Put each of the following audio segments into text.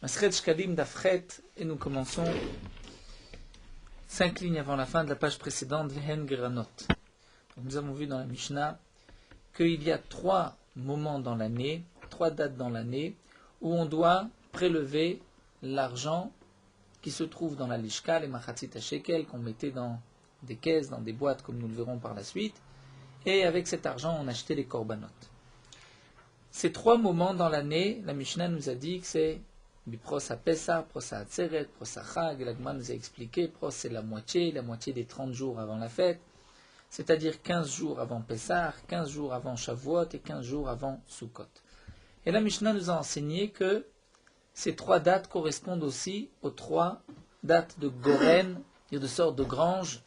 Masechet Shkalim Dafchet, et nous commençons 5 lignes avant la fin de la page précédente, Vehen Geranot. Nous avons vu dans la Mishnah qu'il y a 3 moments dans l'année, 3 dates dans l'année, où on doit prélever l'argent qui se trouve dans la lishka, les machatzit shekel, qu'on mettait dans des caisses, dans des boîtes, comme nous le verrons par la suite, et avec cet argent, on achetait les korbanot. Ces 3 moments dans l'année, la Mishnah nous a dit que c'est Bipros à Pessah, Pros à Atzeret, Pros à Chag. L'Agma nous a expliqué, Pros c'est la moitié des 30 jours avant la fête, c'est-à-dire 15 jours avant Pessah, 15 jours avant Shavuot et 15 jours avant Sukkot. Et la Mishnah nous a enseigné que ces 3 dates correspondent aussi aux 3 dates de Goren, et de sorte de grange,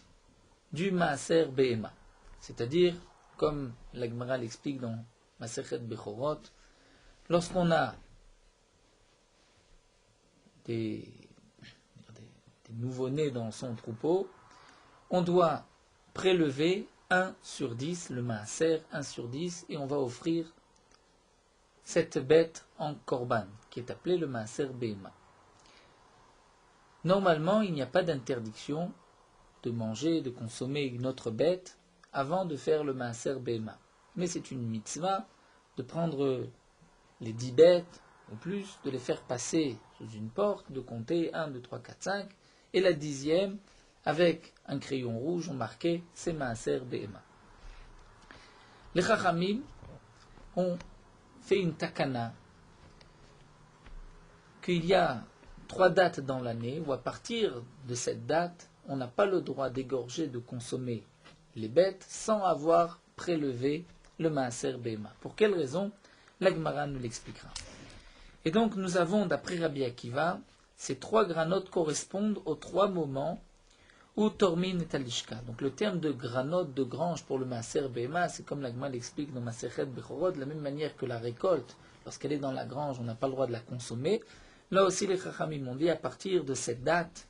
du Maaser Behema. C'est-à-dire, comme l'Agmara l'explique dans Masechet Bechorot, lorsqu'on a des nouveau-nés dans son troupeau, on doit prélever 1 sur 10, le maaser, 1 sur 10, et on va offrir cette bête en korban, qui est appelée le maaser behema. Normalement, il n'y a pas d'interdiction de manger, de consommer une autre bête avant de faire le maaser behema. Mais c'est une mitzvah de prendre les 10 bêtes, ou plus, de les faire passer sous une porte, de compter 1, 2, 3, 4, 5, et la 10e, avec un crayon rouge, on marquait c'est Maaser Behema. Les Chachamim ont fait une takana qu'il y a 3 dates dans l'année où à partir de cette date, on n'a pas le droit d'égorger, de consommer les bêtes sans avoir prélevé le Maaser Behema. Pour quelle raison? La Gemara nous l'expliquera. Et donc nous avons, d'après Rabbi Akiva, ces 3 granotes correspondent aux 3 moments où Tormin est alishka. Donc le terme de granote, de grange pour le Maaser Behema, c'est comme l'Agma l'explique dans Masechet Bechorot, de la même manière que la récolte, lorsqu'elle est dans la grange, on n'a pas le droit de la consommer. Là aussi les Chachamim ont dit, à partir de cette date,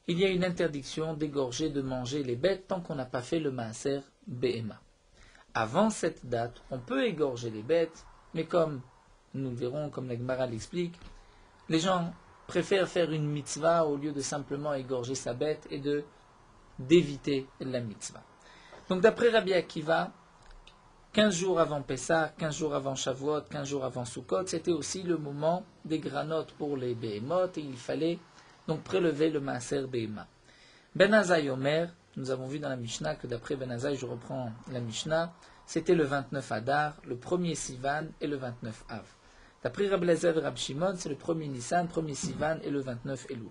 il y a une interdiction d'égorger, de manger les bêtes tant qu'on n'a pas fait le Maaser Behema. Avant cette date, on peut égorger les bêtes, mais comme nous le verrons, comme la Gemara l'explique, les gens préfèrent faire une mitzvah au lieu de simplement égorger sa bête et d'éviter la mitzvah. Donc d'après Rabbi Akiva, 15 jours avant Pessah, 15 jours avant Shavuot, 15 jours avant Sukkot, c'était aussi le moment des granotes pour les behemoth et il fallait donc prélever le Maaser Behema. Ben Azai Omer, nous avons vu dans la Mishnah que d'après Ben Azai, je reprends la Mishnah, c'était le 29 Adar, le 1er Sivan et le 29 Av. D'après Rabbi Eliezer et Rabbi Shimon, c'est le 1er Nissan, 1er Sivan et le 29 Elul.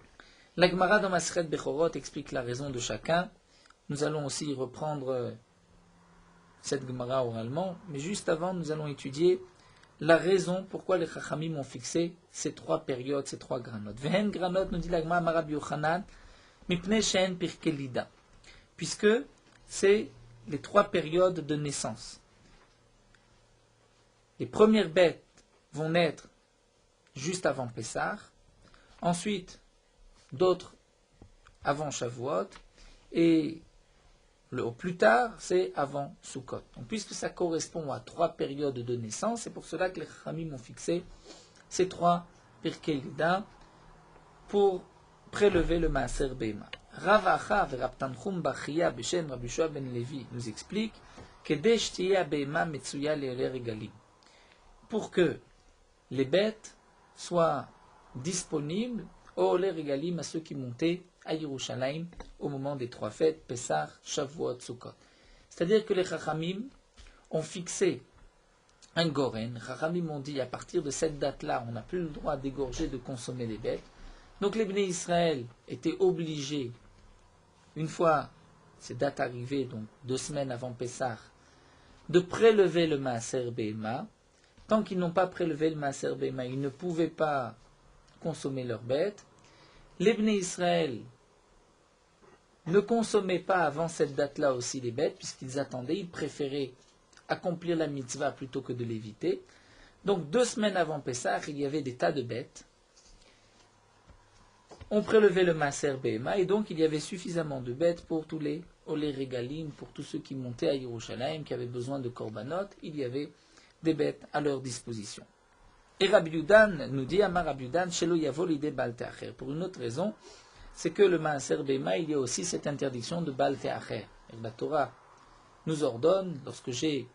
La Gemara dans Masechet Bechorot explique la raison de chacun. Nous allons aussi reprendre cette Gemara oralement, mais juste avant, nous allons étudier la raison pourquoi les Chachamim ont fixé ces 3 périodes, ces 3 granotes. Vehen granot, nous dit la Gemara Marab Yochanan, mipnei she'en pirkei lida, puisque c'est les 3 périodes de naissance. Les premières bêtes vont naître juste avant Pessah, ensuite d'autres avant Shavuot, et au plus tard, c'est avant Sukkot. Donc, puisque ça correspond à 3 périodes de naissance, c'est pour cela que les Chachamim ont fixé ces 3 Pirkei Lida pour prélever le Maaser Behema. Rav Acha et Rab Tanchum bar Chiya Beshem Rabbi Yoshua ben Levi nous expliquent que pour que les bêtes soient disponibles au Oler Regalim à ceux qui montaient à Yerushalayim au moment des 3 fêtes, Pessah, Shavuot, Sukkot. C'est-à-dire que les Chachamim ont fixé un Goren. Les Chachamim ont dit à partir de cette date-là, on n'a plus le droit d'égorger, de consommer les bêtes. Donc les Bnei Israël étaient obligés, une fois ces dates arrivées, donc 2 semaines avant Pessah, de prélever le Maaser Behema. Tant qu'ils n'ont pas prélevé le Maaser Behema, ils ne pouvaient pas consommer leurs bêtes. Les Bnei Israël ne consommaient pas avant cette date-là aussi les bêtes, puisqu'ils attendaient, ils préféraient accomplir la mitzvah plutôt que de l'éviter. Donc 2 semaines avant Pessah, il y avait des tas de bêtes. On prélevait le Maaser Behema, et donc il y avait suffisamment de bêtes pour tous les Olé Regalim, pour tous ceux qui montaient à Yerushalayim, qui avaient besoin de korbanot, il y avait des bêtes à leur disposition. Et Rabbi Yudan nous dit, Amar Rabbi Yudan, Shelo Yavo l'idée Baal Te'acher. Pour une autre raison, c'est que le Maaser Beima, il y a aussi cette interdiction de Baal Te'acher. Et la Torah nous ordonne, lorsque j'ai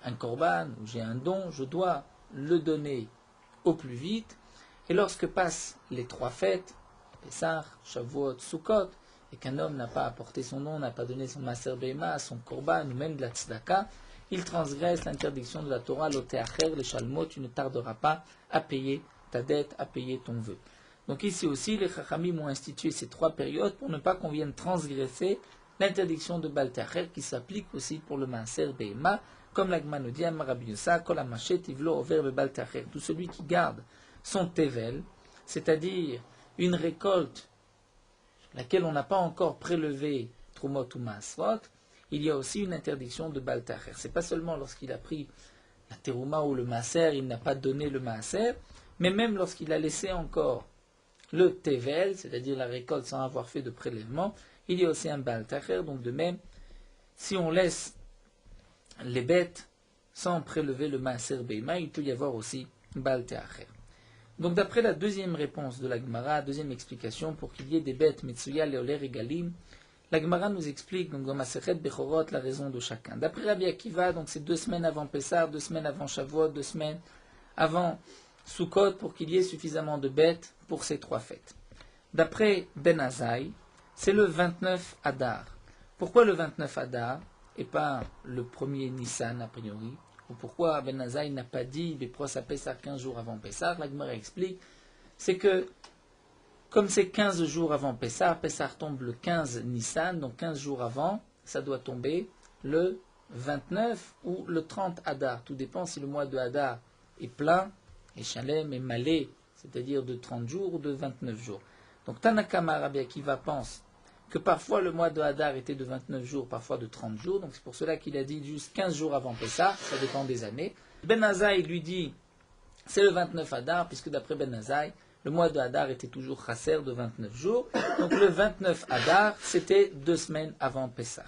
un korban ou j'ai un don, je dois le donner au plus vite. Et lorsque passent les 3 fêtes, Pessah, Shavuot, Sukkot, et qu'un homme n'a pas apporté son don, n'a pas donné son Maaser Beima, son korban ou même de la tzedaka, il transgresse l'interdiction de la Torah, l'otéacher, le shalmot, tu ne tarderas pas à payer ta dette, à payer ton vœu. Donc ici aussi, les Chachamim ont institué ces 3 périodes pour ne pas qu'on vienne transgresser l'interdiction de Baal Te'acher qui s'applique aussi pour le Maaser Beima, comme l'Agma nous dit, Rabbi Yossa, Kol HaMashet Tivlo Over Baal Te'acher. Tout celui qui garde son Tevel, c'est-à-dire une récolte laquelle on n'a pas encore prélevé Trumot ou Maasrot, il y a aussi une interdiction de Baal Te'acher. Ce n'est pas seulement lorsqu'il a pris la Teruma ou le Maaser, il n'a pas donné le Maaser, mais même lorsqu'il a laissé encore le Tevel, c'est-à-dire la récolte sans avoir fait de prélèvement, il y a aussi un Baal Te'acher. Donc de même, si on laisse les bêtes sans prélever le Maaser Beima, il peut y avoir aussi Baal Te'acher. Donc d'après la deuxième réponse de la Gemara, deuxième explication, pour qu'il y ait des bêtes Metsuya, Léoler et Galim, la Gemara nous explique donc dans Masechet Bechorot la raison de chacun. D'après Rabbi Akiva, donc c'est 2 semaines avant Pessah, 2 semaines avant Shavuot, 2 semaines avant Sukkot pour qu'il y ait suffisamment de bêtes pour ces 3 fêtes. D'après Ben Azaï, c'est le 29 Adar. Pourquoi le 29 Adar et pas le 1er Nissan a priori? Ou pourquoi Ben Azaï n'a pas dit Bepros à Pessah 15 jours avant Pessah? La Gemara explique, c'est que comme c'est 15 jours avant Pessah, Pessah tombe le 15 Nissan, donc 15 jours avant, ça doit tomber le 29 ou le 30 Adar. Tout dépend si le mois de Adar est plein, et Shalem, et Malé, c'est-à-dire de 30 jours ou de 29 jours. Donc Tanakama Rabbi Akiva pense que parfois le mois de Hadar était de 29 jours, parfois de 30 jours, donc c'est pour cela qu'il a dit juste 15 jours avant Pessah, ça dépend des années. Ben Azaï lui dit, c'est le 29 Hadar, puisque d'après Ben Azaï, le mois de Hadar était toujours chasser de 29 jours, donc le 29 Hadar, c'était 2 semaines avant Pessah.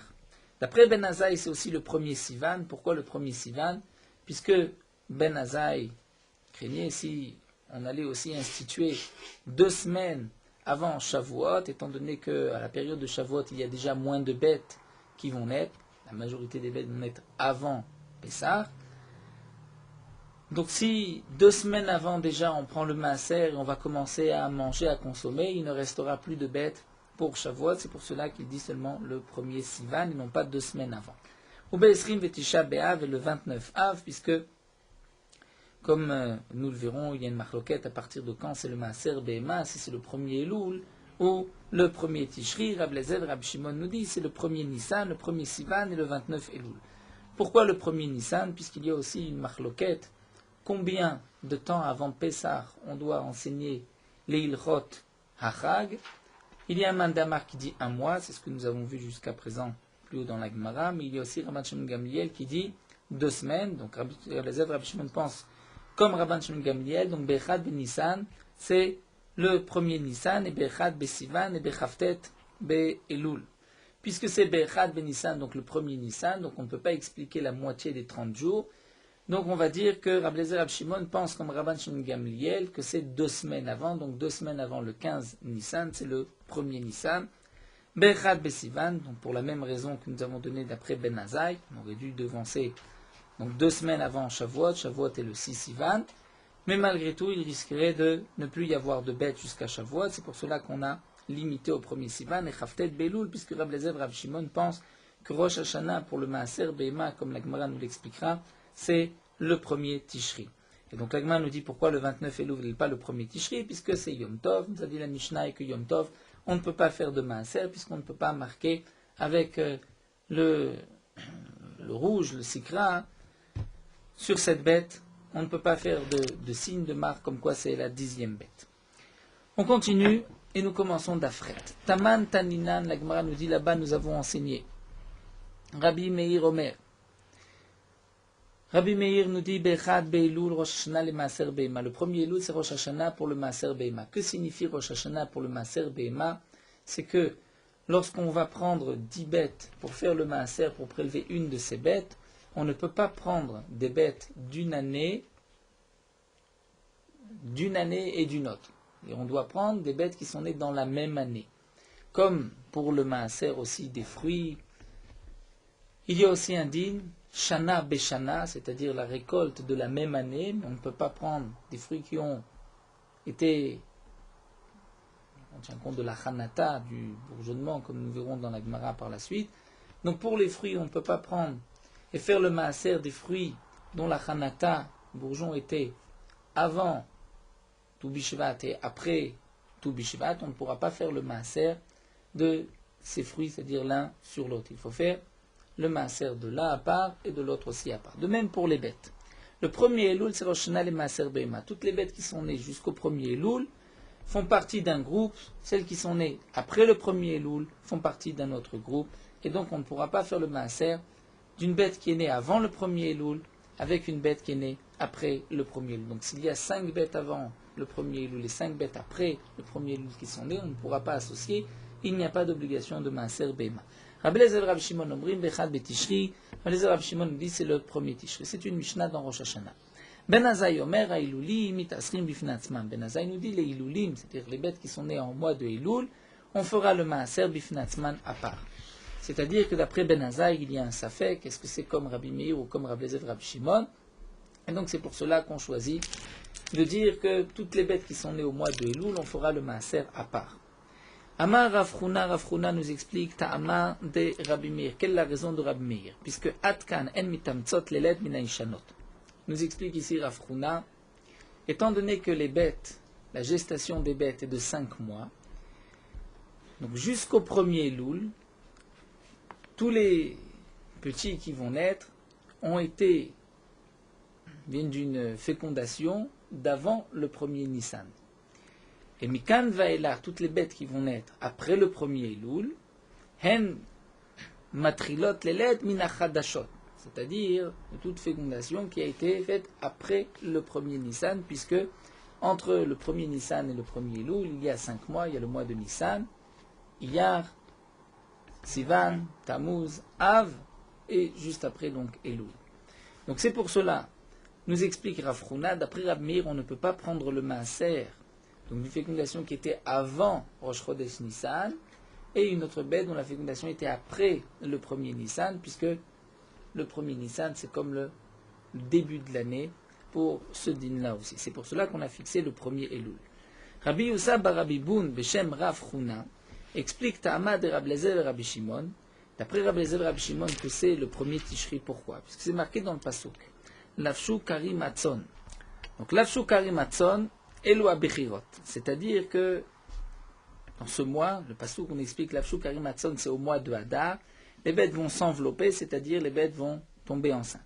D'après Ben Azaï, c'est aussi le premier Sivan. Pourquoi le premier Sivan? Puisque Ben Azaï craignait si on allait aussi instituer 2 semaines avant Shavuot, étant donné qu'à la période de Shavuot, il y a déjà moins de bêtes qui vont naître. La majorité des bêtes vont naître avant Pessah. Donc si 2 semaines avant déjà on prend le maaser et on va commencer à manger, à consommer, il ne restera plus de bêtes pour Shavuot. C'est pour cela qu'il dit seulement le premier Sivan et non pas 2 semaines avant. Ou Be'esrim Vetisha Be'av et le 29 Av, puisque comme nous le verrons, il y a une marloquette à partir de quand c'est le Maaser Be'ema, si c'est le premier Elul ou le premier Tishri. Rab Lezer, Rab Shimon nous dit c'est le premier Nissan, le premier Sivan et le 29 Elul. Pourquoi le premier Nissan? Puisqu'il y a aussi une marloquette. Combien de temps avant Pessah on doit enseigner les Ilchot Hachag? Il y a un mandamar qui dit 1 mois, c'est ce que nous avons vu jusqu'à présent plus haut dans la Gemara, mais il y a aussi Rabban Shimon Gamliel qui dit 2 semaines. Donc Rabbi Shimon pense comme Rabban Shimon Gamliel, donc Bechad ben Nissan, c'est le premier Nissan, et Bechad ben Sivan, et Bechaftet ben Elul. Puisque c'est Bechad ben Nissan, donc le premier Nissan, donc on ne peut pas expliquer la moitié des 30 jours. Donc on va dire que Rabbi Lezer Rab Shimon pense comme Rabban Shimon Gamliel que c'est 2 semaines avant, donc 2 semaines avant le 15 Nissan, c'est le premier Nissan. Bechad ben Sivan, donc pour la même raison que nous avons donné d'après Ben Azaï, on aurait dû devancer. Donc 2 semaines avant Shavuot, Shavuot est le 6 Sivan, mais malgré tout, il risquerait de ne plus y avoir de bêtes jusqu'à Shavuot. C'est pour cela qu'on a limité au premier Sivan et Chaftet Beloul, puisque Rab Lezer Rab Shimon pense que Rosh Hashanah pour le Maaser Be'ema, comme la Gemara nous l'expliquera, c'est le premier Tishri. Et donc la Gemara nous dit pourquoi le 29 Elul n'est pas le premier Tishri, puisque c'est Yom Tov. Nous a dit la Mishnah et que Yom Tov, on ne peut pas faire de Maaser, puisqu'on ne peut pas marquer avec le rouge, le Sikra, sur cette bête, on ne peut pas faire de signe de marque comme quoi c'est la 10e bête. On continue et nous commençons d'Afret. Taman Taninan, la Gemara nous dit là-bas, nous avons enseigné. Rabbi Meir Omer. Rabbi Meir nous dit Bechad Beilul Rosh Hashanah le Maaser Be'ema. Le premier Elul c'est Rosh Hashanah pour le Maaser Be'ema. Que signifie Rosh Hashanah pour le Maaser Be'ema? C'est que lorsqu'on va prendre 10 bêtes pour faire le Maaser, pour prélever une de ces bêtes, on ne peut pas prendre des bêtes d'une année d'une année et d'une autre. Et on doit prendre des bêtes qui sont nées dans la même année. Comme pour le maaser aussi des fruits, il y a aussi un din, shana beshana, c'est-à-dire la récolte de la même année. On ne peut pas prendre des fruits qui ont été, on tient compte de la chanata, du bourgeonnement, comme nous verrons dans la Gemara par la suite. Donc pour les fruits, on ne peut pas prendre et faire le maaser des fruits dont la chanata, bourgeon, était avant Tu Bishvat et après Tu Bishvat. On ne pourra pas faire le maaser de ces fruits, c'est-à-dire l'un sur l'autre. Il faut faire le maaser de l'un à part et de l'autre aussi à part. De même pour les bêtes. Le premier Elul, c'est Rosh Hashanah et Maaser Behema. Toutes les bêtes qui sont nées jusqu'au premier Elul font partie d'un groupe. Celles qui sont nées après le premier Elul font partie d'un autre groupe. Et donc on ne pourra pas faire le maaser d'une bête qui est née avant le premier Elul avec une bête qui est née après le premier Elul. Donc s'il y a 5 bêtes avant le premier Elul et 5 bêtes après le premier Elul qui sont nées, on ne pourra pas associer. Il n'y a pas d'obligation de maaser Behema. Rabbi Eliezer et Rabbi Shimon omrim bechad betishri. Rabbi Eliezer et Rabbi Shimon dit c'est le premier Tishri. C'est une Mishnah dans Rosh Hashanah. Ben Azai omer ha'iluli mitasrim bifnei atzmam. Ben Azai nous dit les ilulim, c'est-à-dire les bêtes qui sont nées en mois de Elul, on fera le maaser bifnei atzman à part. C'est-à-dire que d'après Ben Azai, il y a un safek, est-ce que c'est comme Rabbi Meir ou comme Rabbi Eliezer et Rabbi Shimon? Et donc c'est pour cela qu'on choisit de dire que toutes les bêtes qui sont nées au mois de Elul, on fera le maaser à part. Amar Rav nous explique Ta'ama de Rabbi Meir. Quelle est la raison de Rabbi Meir? Puisque Atkan en mitamtzot lelet minaishanot. Nous explique ici Rav Huna, étant donné que les bêtes, la gestation des bêtes est de 5 mois, donc jusqu'au premier Elul, tous les petits qui vont naître viennent d'une fécondation d'avant le premier Nissan. Et Mikan Vaelar, toutes les bêtes qui vont naître après le premier Elul, Hen Matrilot Lelet Minachadashot, c'est-à-dire toute fécondation qui a été faite après le premier Nissan, puisque entre le premier Nissan et le premier Elul, il y a 5 mois, il y a le mois de Nissan, Iyar, Sivan, Tammuz, Av, et juste après donc Elul. Donc c'est pour cela, nous explique Rav Huna, d'après Rav Meir, on ne peut pas prendre le maaser, donc une fécondation qui était avant Rosh Chodesh Nissan, et une autre bête dont la fécondation était après le premier Nissan, puisque le premier Nissan c'est comme le début de l'année pour ce din-là aussi. C'est pour cela qu'on a fixé le premier Elul. Rabbi Youssa bar Rabbi Boun Beshem Rav Huna explique Ta'ama de Rabbi Eliezer et Rabbi Shimon, d'après Rabbi Eliezer et Rabbi Shimon, que c'est le premier Tishri. Pourquoi? Puisque c'est marqué dans le pasuk. Lavshu Karim Atzon. Donc Lavshu Karim Atzon Elu Abechirot. C'est-à-dire que dans ce mois, le pasuk on explique Lavshu Karim Atzon, c'est au mois de Hadar, les bêtes vont s'envelopper, c'est-à-dire les bêtes vont tomber enceintes.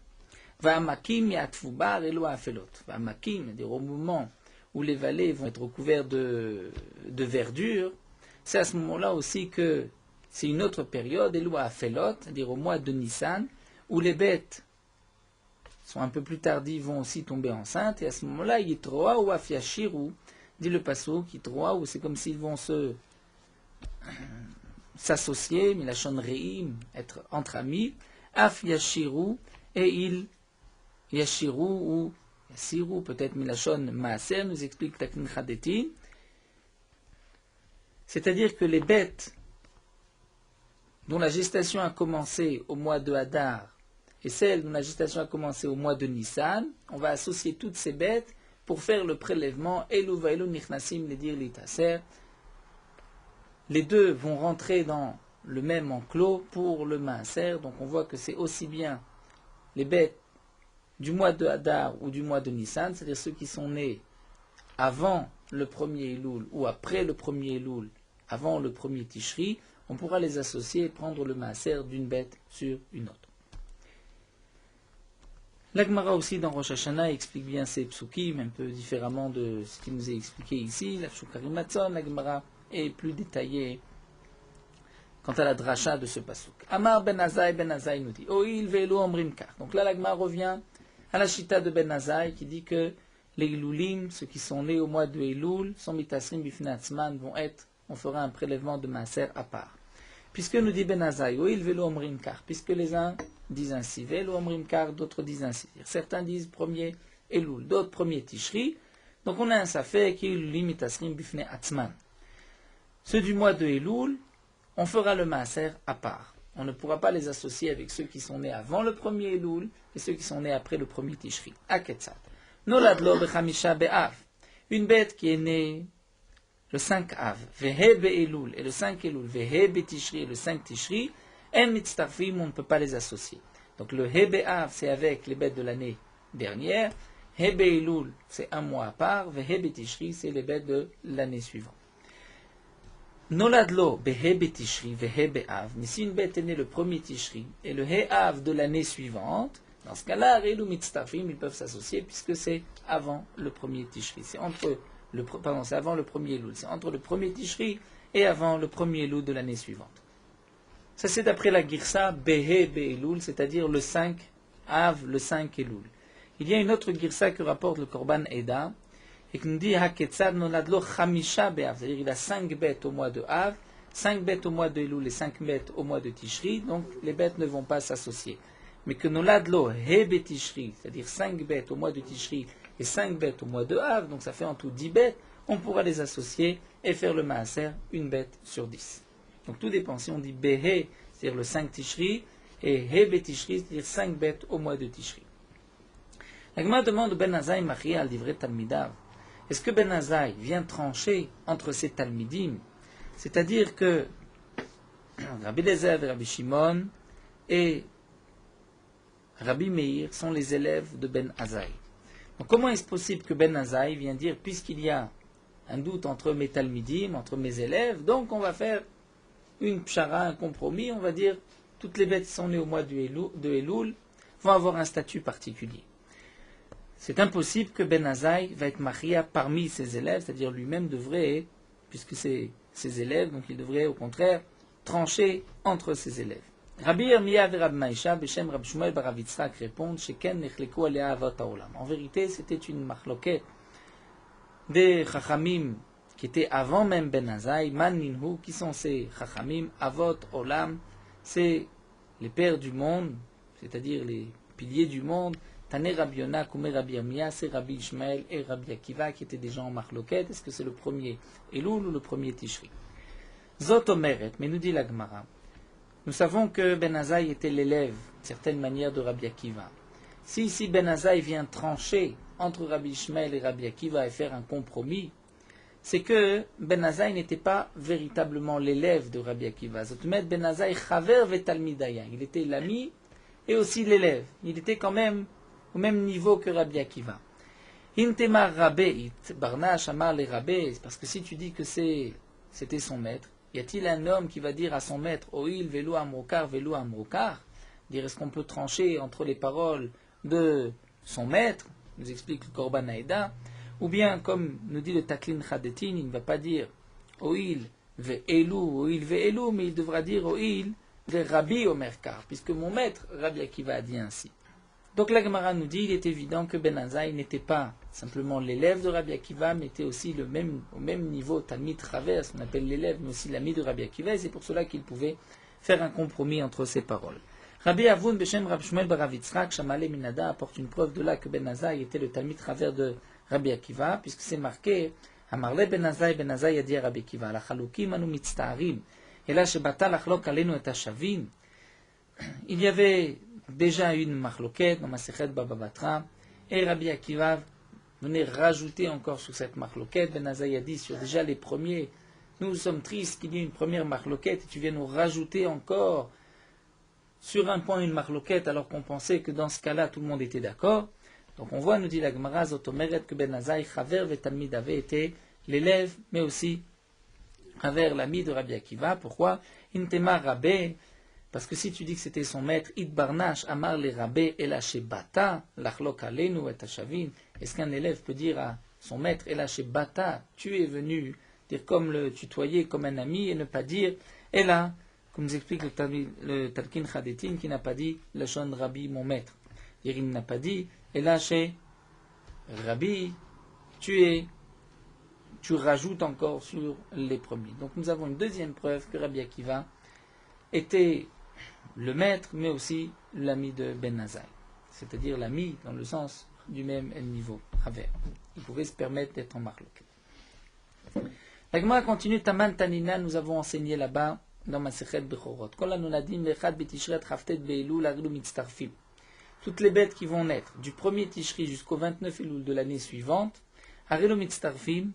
Va'amakim yatfubar Elu Afelot. Va'amakim, c'est-à-dire au moment où les vallées vont être recouvertes de verdure, c'est à ce moment-là aussi que c'est une autre période, Elu Afelot, c'est-à-dire au mois de Nissan, où les bêtes sont un peu plus tardives, vont aussi tomber enceintes, et à ce moment-là, Yitroa ou Afiashiru, dit le pasuk, Yitroa, où c'est comme s'ils vont s'associer, Milachon Reim, être entre amis, Afiashiru, et ils Yashiru ou Yassiru, peut-être Milachon Maaser, nous explique Taknin Chadetin, c'est-à-dire que les bêtes dont la gestation a commencé au mois de Hadar, et celle dont la gestation a commencé au mois de Nissan, on va associer toutes ces bêtes pour faire le prélèvement Elu Vaelu Nichnasim Nedir Litaser. Les deux vont rentrer dans le même enclos pour le maaser, donc on voit que c'est aussi bien les bêtes du mois de Hadar ou du mois de Nissan, c'est-à-dire ceux qui sont nés avant le premier Elul ou après le premier Elul, avant le premier Tishri, on pourra les associer et prendre le maaser d'une bête sur une autre. La Gemara aussi dans Rosh Hashanah explique bien ces psukim un peu différemment de ce qui nous est expliqué ici. La Shukari Matzon, la Gemara est plus détaillée quant à la dracha de ce pasuk. Amar Ben Azai nous dit Oil ve'elu omrim kar. Donc là la Gemara revient à la chita de Ben Azai qui dit que les Ilulim, ceux qui sont nés au mois de Elul, sont mitasrim bifnei atzman, on fera un prélèvement de maaser à part. Puisque nous dit Ben Azai, Oil ve'elu omrim kar, puisque les uns disent ainsi, ve'elu omrim kar, d'autres disent ainsi. Certains disent premier Elul, d'autres premier Tishri. Donc on a un safek qui est limite asrim bifne atzman. Ceux du mois de Elul, on fera le maaser à part. On ne pourra pas les associer avec ceux qui sont nés avant le premier Elul et ceux qui sont nés après le premier Tishri. Aketzat. Noladlo bechamisha be'av. Une bête qui est née le 5 Av, vehe be'elul, et le 5 Elul, vehe be'tishri, et le 5 Tishri, en mitztafim, on ne peut pas les associer. Donc le he be'av, c'est avec les bêtes de l'année dernière, he be'elul, c'est un mois à part, vehe be'tishri, c'est les bêtes de l'année suivante. Noladlo behe be'tishri, vehe be'av, mais si une bête est née le premier Tishri, et le he av de l'année suivante, dans ce cas-là, Relu mitztafim, ils peuvent s'associer, puisque c'est avant le premier Tishri. C'est avant le premier Elul. C'est entre le premier Tishri et avant le premier Elul de l'année suivante. Ça, c'est d'après la Girsa Behe Be'elul, c'est-à-dire le 5 Av, le 5 Elul. Il y a une autre Girsa que rapporte le Korban Eda, et qui nous dit Haketzad nonadlo chamisha be'av, c'est-à-dire il a 5 bêtes au mois de Av, 5 bêtes au mois de Elul et 5 bêtes au mois de Tishri, donc les bêtes ne vont pas s'associer. Mais que noladlo he betishri, c'est-à-dire 5 bêtes au mois de Tishri et 5 bêtes au mois de Av, donc ça fait en tout 10 bêtes, on pourra les associer et faire le maaser, une bête sur 10. Donc tout dépend si on dit behe, c'est-à-dire le 5 Tishri, et he betishri, c'est-à-dire 5 bêtes au mois de Tishri. La Gemara demande Ben Azaï Machia al divrei Talmidav. Est-ce que Ben Azaï vient trancher entre ses Talmidim? C'est-à-dire que Rabbi Eliezer et Rabbi Shimon et Rabbi Meir sont les élèves de Ben Azaï. Donc comment est-ce possible que Ben Azaï vient dire, puisqu'il y a un doute entre mes Talmidim, entre mes élèves, donc on va faire une pshara, un compromis, on va dire, toutes les bêtes qui sont nées au mois de Elul vont avoir un statut particulier. C'est impossible que Ben Azaï va être Machia parmi ses élèves, c'est-à-dire lui-même devrait, puisque c'est ses élèves, donc il devrait au contraire trancher entre ses élèves. Rabbi Yirmiyahu et Rabbi Maïcha, Beshem Rabbi Shmuel bar Rav Yitzchak répondent, Sheken nechleku alea avot haolam. En vérité, c'était une machloket des Chachamim qui étaient avant même Ben Azaï, Man Ninhu, qui sont ces Chachamim, Avot Olam, c'est les pères du monde, c'est-à-dire les piliers du monde, Tané Rabbi Yonah, Koumé Rabbi Yirmiyahu, c'est Rabbi Ishmael et Rabbi Akiva, qui étaient des gens en machloket. Est-ce que c'est le premier Elul ou le premier Tishri? Zot Omeret, mais nous dit la Gemara, nous savons que Ben Azaï était l'élève, d'une certaine manière, de Rabbi Akiva. Si ici Ben Azaï vient trancher entre Rabbi Ishmael et Rabbi Akiva et faire un compromis, c'est que Ben Azaï n'était pas véritablement l'élève de Rabbi Akiva. Zotumet Ben Azaï chaver vetalmidaya. Il était l'ami et aussi l'élève. Il était quand même au même niveau que Rabbi Akiva. Intema Rabbe Barnash Amar le Rabbe, parce que si tu dis que c'était son maître, y a-t-il un homme qui va dire à son maître, Oil velo amrokar, dire est-ce qu'on peut trancher entre les paroles de son maître, nous explique le Korban Haïda, ou bien comme nous dit le Taklin Chadetin, il ne va pas dire Oil ve'elu, mais il devra dire Oil ve Rabbi Omerkar, puisque mon maître Rabbi Akiva a dit ainsi. Donc la Gemara nous dit, il est évident que Ben Azaï n'était pas simplement l'élève de Rabbi Akiva, mais était aussi au même niveau, Talmid Chaver, ce qu'on appelle l'élève, mais aussi l'ami de Rabbi Akiva, et c'est pour cela qu'il pouvait faire un compromis entre ces paroles. Rabbi Avun Beshem Rab Shmuel bar Rav Yitzchak Shamale Minada apporte une preuve de là que Ben Azaï était le Talmid Chaver de Rabbi Akiva, puisque c'est marqué, Amarle Ben Azaï a dit à Rabbi Akiva, la chalukim anu mitzta'arim, et là shebata lachlok alenu et hashavin. Il y avait déjà une machloket dans Masechet Baba Batra, et Rabbi Akiva venait rajouter encore sur cette machloket. Ben Azaï a dit sur déjà les premiers, nous sommes tristes qu'il y ait une première machloket, et tu viens nous rajouter encore sur un point une machloket, alors qu'on pensait que dans ce cas-là tout le monde était d'accord. Donc on voit, nous dit la Gemara, Zotomeret, que Ben Azaï, Chaver Vetalmid avait été l'élève, mais aussi Chaver, l'ami de Rabbi Akiva. Pourquoi? Intema Rabbe, parce que si tu dis que c'était son maître, Id Barnash, Amar le Rabbe, Elashebata, Lachlok Alenu et Hashavin. Est-ce qu'un élève peut dire à son maître, Elashebata, tu es venu, dire comme le tutoyer, comme un ami, et ne pas dire, Ela, comme nous explique le Talkin Chadetin, qui n'a pas dit, Lachon Rabbi, mon maître. Il n'a pas dit, et là chez Rabbi, tu rajoutes encore sur les premiers. Donc nous avons une deuxième preuve que Rabbi Akiva était le maître, mais aussi l'ami de Ben Azaï. C'est-à-dire l'ami dans le sens du même niveau. il pouvait se permettre d'être en marloquet. La Gemara continue, Taman Tanina, nous avons enseigné là-bas, dans Masechet Bechorot. Toutes les bêtes qui vont naître du 1er Tishri jusqu'au 29 Elul de l'année suivante, Harelu Mitztarfim,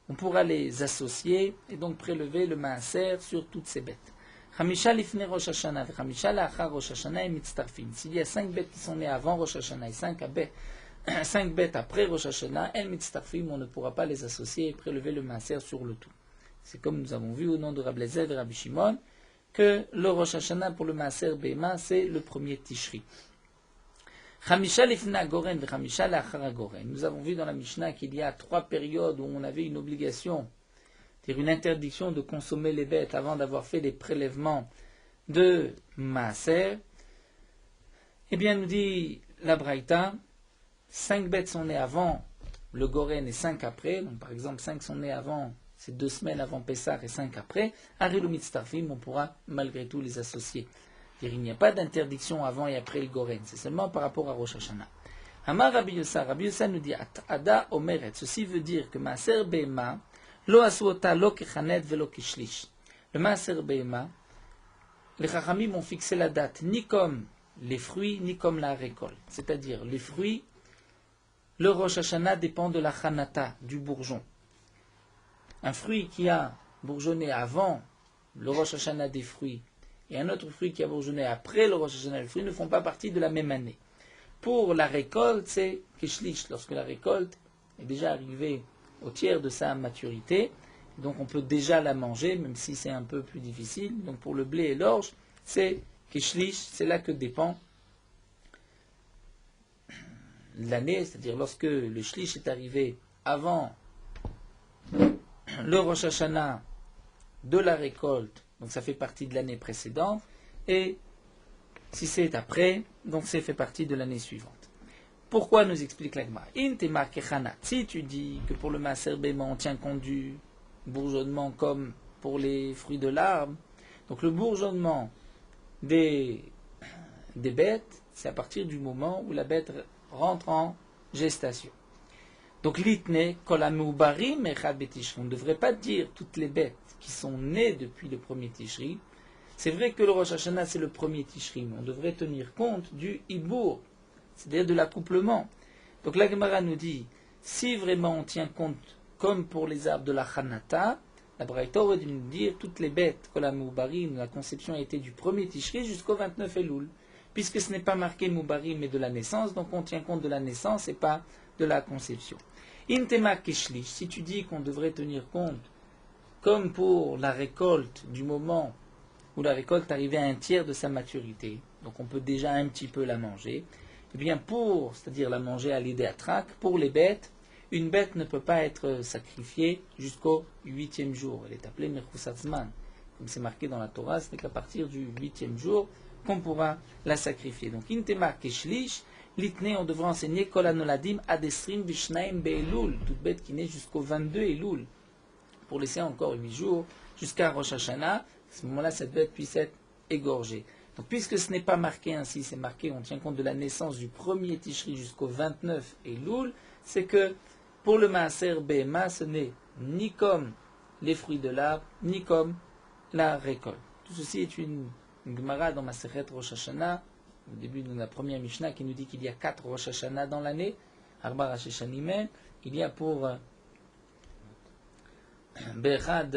on pourra les associer et donc prélever le maaser sur toutes ces bêtes. Chamisha lifnei Rosh Hashanah, Chamisha la'achar Rosh Hashanah et Mitztarfim. S'il y a 5 bêtes qui sont nées avant Rosh Hashanah et 5 bêtes après Rosh Hashanah, El Mitztarfim, on ne pourra pas les associer et prélever le maaser sur le tout. C'est comme nous avons vu au nom de Rabbi Lezer et Rabbi Shimon que le Rosh Hashanah pour le maaser Behema, c'est le premier Tishri. Chamisha lifnei Agoren et Chamisha la'achar Agoren. Nous avons vu dans la Mishnah qu'il y a 3 périodes où on avait une obligation, c'est-à-dire une interdiction de consommer les bêtes avant d'avoir fait des prélèvements de maaser. Eh bien, nous dit la Braïta, 5 bêtes sont nées avant le Goren et 5 après. Donc, par exemple, 5 sont nées avant, c'est 2 semaines avant Pessah et 5 après. Harelu Mitztarfim, on pourra malgré tout les associer. C'est-à-dire, il n'y a pas d'interdiction avant et après le Goren. C'est seulement par rapport à Rosh Hashanah. Amar Rabbi Yossa nous dit, Ada Omeret. Ceci veut dire que Maaser Behema, Lo asuota lo kechanet velo kishlish. Le Maaser Behema, les Chachamim ont fixé la date ni comme les fruits, ni comme la récolte. C'est-à-dire, les fruits, le Rosh Hashanah dépend de la Chanata, du bourgeon. Un fruit qui a bourgeonné avant le Rosh Hashanah des fruits, et un autre fruit qui a bourgeonné après le Rosh Hashanah des fruits, ne font pas partie de la même année. Pour la récolte, c'est Kishlish, lorsque la récolte est déjà arrivée au tiers de sa maturité, donc on peut déjà la manger, même si c'est un peu plus difficile. Donc pour le blé et l'orge, c'est Kishlish, c'est là que dépend l'année, c'est-à-dire lorsque le Shlish est arrivé avant le Rosh Hashanah de la récolte, donc ça fait partie de l'année précédente, et si c'est après, donc ça fait partie de l'année suivante. Pourquoi nous explique l'Agma? Si tu dis que pour le Maaser Behema, on tient compte du bourgeonnement comme pour les fruits de l'arbre, donc le bourgeonnement des bêtes, c'est à partir du moment où la bête rentre en gestation. Donc l'itne kolamubarim echad betishri. On ne devrait pas dire toutes les bêtes qui sont nées depuis le premier Tishri. C'est vrai que le Rosh Hashanah c'est le premier Tishri, mais on devrait tenir compte du hibour, c'est-à-dire de l'accouplement. Donc la Gemara nous dit, si vraiment on tient compte, comme pour les arbres de la Chanata, la Braïta aurait dû nous dire, toutes les bêtes, Kolam Moubarim, la conception a été du premier Tishri jusqu'au 29 Elul. Puisque ce n'est pas marqué Moubarim, mais de la naissance, donc on tient compte de la naissance et pas de la conception. Intema Kishlish, si tu dis qu'on devrait tenir compte, comme pour la récolte, du moment où la récolte arrivait à un tiers de sa maturité, donc on peut déjà un petit peu la manger, eh bien c'est-à-dire la manger à l'idée à trac, pour les bêtes, une bête ne peut pas être sacrifiée jusqu'au 8e jour. Elle est appelée Mechusatzman. Comme c'est marqué dans la Torah, c'est qu'à partir du 8e jour qu'on pourra la sacrifier. Donc, Intema Keshlish, l'itne, on devra enseigner Kol Anoladim Adesrim Vishnaim Be'elul, toute bête qui naît jusqu'au 22 Elul, pour laisser encore 8 jours jusqu'à Rosh Hashanah. À ce moment-là, cette bête puisse être égorgée. Donc, puisque ce n'est pas marqué ainsi, c'est marqué, on tient compte de la naissance du premier Tishri jusqu'au 29 Elul, c'est que pour le Maaser Behema, ce n'est ni comme les fruits de l'arbre, ni comme la récolte. Tout ceci est une Gemara dans Masechet Rosh Hashanah, au début de la première Mishnah, qui nous dit qu'il y a 4 Rosh Hashanah dans l'année, Arba Rosh Hashanah, il y a pour Bechad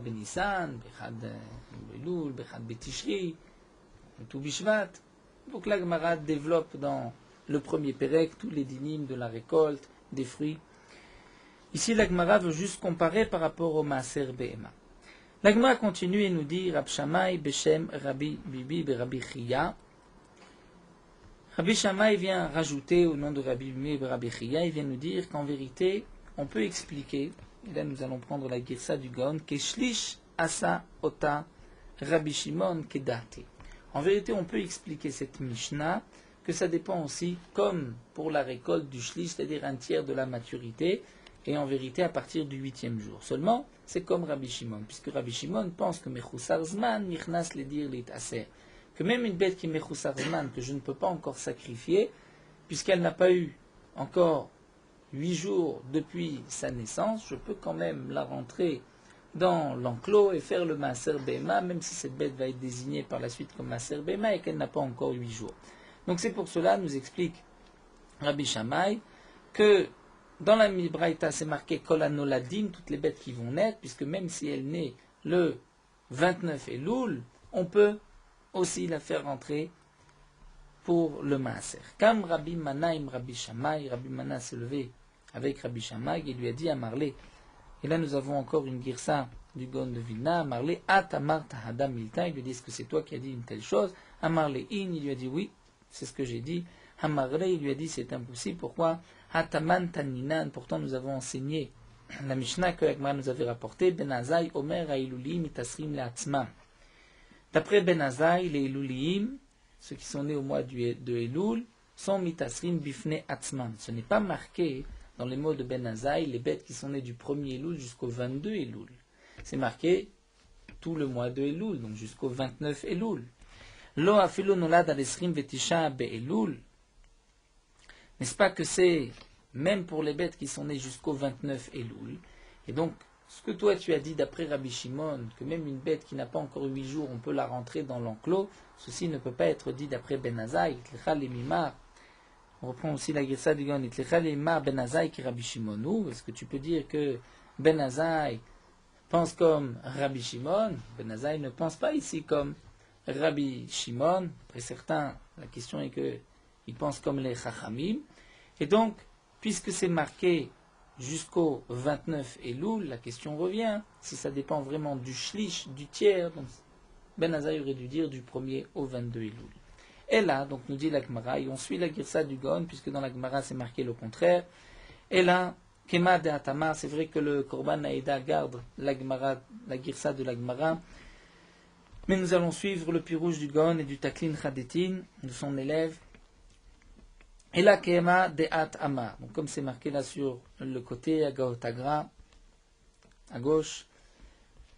Benissan, Bechad Belul, Bechad Betishri, tout Bishvat. Donc la Gemara développe dans le premier Pérec tous les dynimes de la récolte, des fruits. Ici, la Gemara veut juste comparer par rapport au Maaser Behema. La Gemara continue et nous dit Rab Shammai Beshem Rabbi Bibi Rabbi Chiya. Rabbi Shammai vient rajouter au nom de Rabbi Bibi Rabbi Chiya, il vient nous dire qu'en vérité, on peut expliquer, et là nous allons prendre la Girsa du Gaon, Keshlish Asa Ota Rabbi Shimon Kedate. En vérité, on peut expliquer cette Mishnah que ça dépend aussi, comme pour la récolte du Shlish, c'est-à-dire un tiers de la maturité, et en vérité à partir du 8e jour. Seulement, c'est comme Rabbi Shimon, puisque Rabbi Shimon pense que Mechusar Zman, Nichnas Ledir Lit Aser, que même une bête qui est Mechusar Zman, que je ne peux pas encore sacrifier, puisqu'elle n'a pas eu encore 8 jours depuis sa naissance, je peux quand même la rentrer dans l'enclos et faire le Maaser Behema, même si cette bête va être désignée par la suite comme Maaser Behema et qu'elle n'a pas encore 8 jours. Donc c'est pour cela, nous explique Rabbi Shammai, que dans la Mibraïta, c'est marqué Kol Anoladim, toutes les bêtes qui vont naître, puisque même si elle naît le 29 Elul, on peut aussi la faire rentrer pour le Maaser. Comme Rabbi Manaim, Rabbi Shammai, Rabbi Mana s'est levé avec Rabbi Shammai et lui a dit à Marley, et là nous avons encore une girsa du Gaon de Vilna, à Marley, Atamar Tahada Milta, il lui dit, est-ce que c'est toi qui as dit une telle chose? À Marley, il lui a dit, oui, c'est ce que j'ai dit. À Marley, il lui a dit, c'est impossible, pourquoi? Hataman Taninan, pourtant nous avons enseigné la Mishnah que l'Agma nous avait rapporté, Ben Azai, Omer, Ailulim, Itasrim, Leatzmam. D'après Ben Azai, les Ilulim, ceux qui sont nés au mois de Elul, sont Mitasrim, Bifne, Atzmam. Ce n'est pas marqué dans les mots de Ben Azai, les bêtes qui sont nées du 1er Elul jusqu'au 22 Elul. C'est marqué tout le mois de Elul, donc jusqu'au 29 Elul. Lo afilu nolad al-esrim vetisha be-Elul. N'est-ce pas que c'est même pour les bêtes qui sont nées jusqu'au 29 Elul? Et donc, ce que toi tu as dit d'après Rabbi Shimon, que même une bête qui n'a pas encore 8 jours, on peut la rentrer dans l'enclos, ceci ne peut pas être dit d'après Ben Azai, on reprend aussi la Girsa du Gaon, Ben Azai qui Rabbi Shimon. Ou est-ce que tu peux dire que Ben Azai pense comme Rabbi Shimon? Ben Azai ne pense pas ici comme Rabbi Shimon. Après certains, la question est que il pense comme les Chachamim. Et donc, puisque c'est marqué jusqu'au 29 Elul, la question revient, si ça dépend vraiment du shlish, du tiers, donc Ben Azai aurait dû dire du 1er au 22 Elul. Et là, donc nous dit la Gemara, et on suit la Girsa du Gaon, puisque dans la Gemara c'est marqué le contraire. Et là, Kema de Atamar, c'est vrai que le Korban Naïda garde la Gemara, la Girsa de la Gemara, mais nous allons suivre le Pirouge du Gaon et du Taklin Chadetin, de son élève. Et là, Kema de Atama, donc comme c'est marqué là sur le côté, à Gaotagra, à gauche,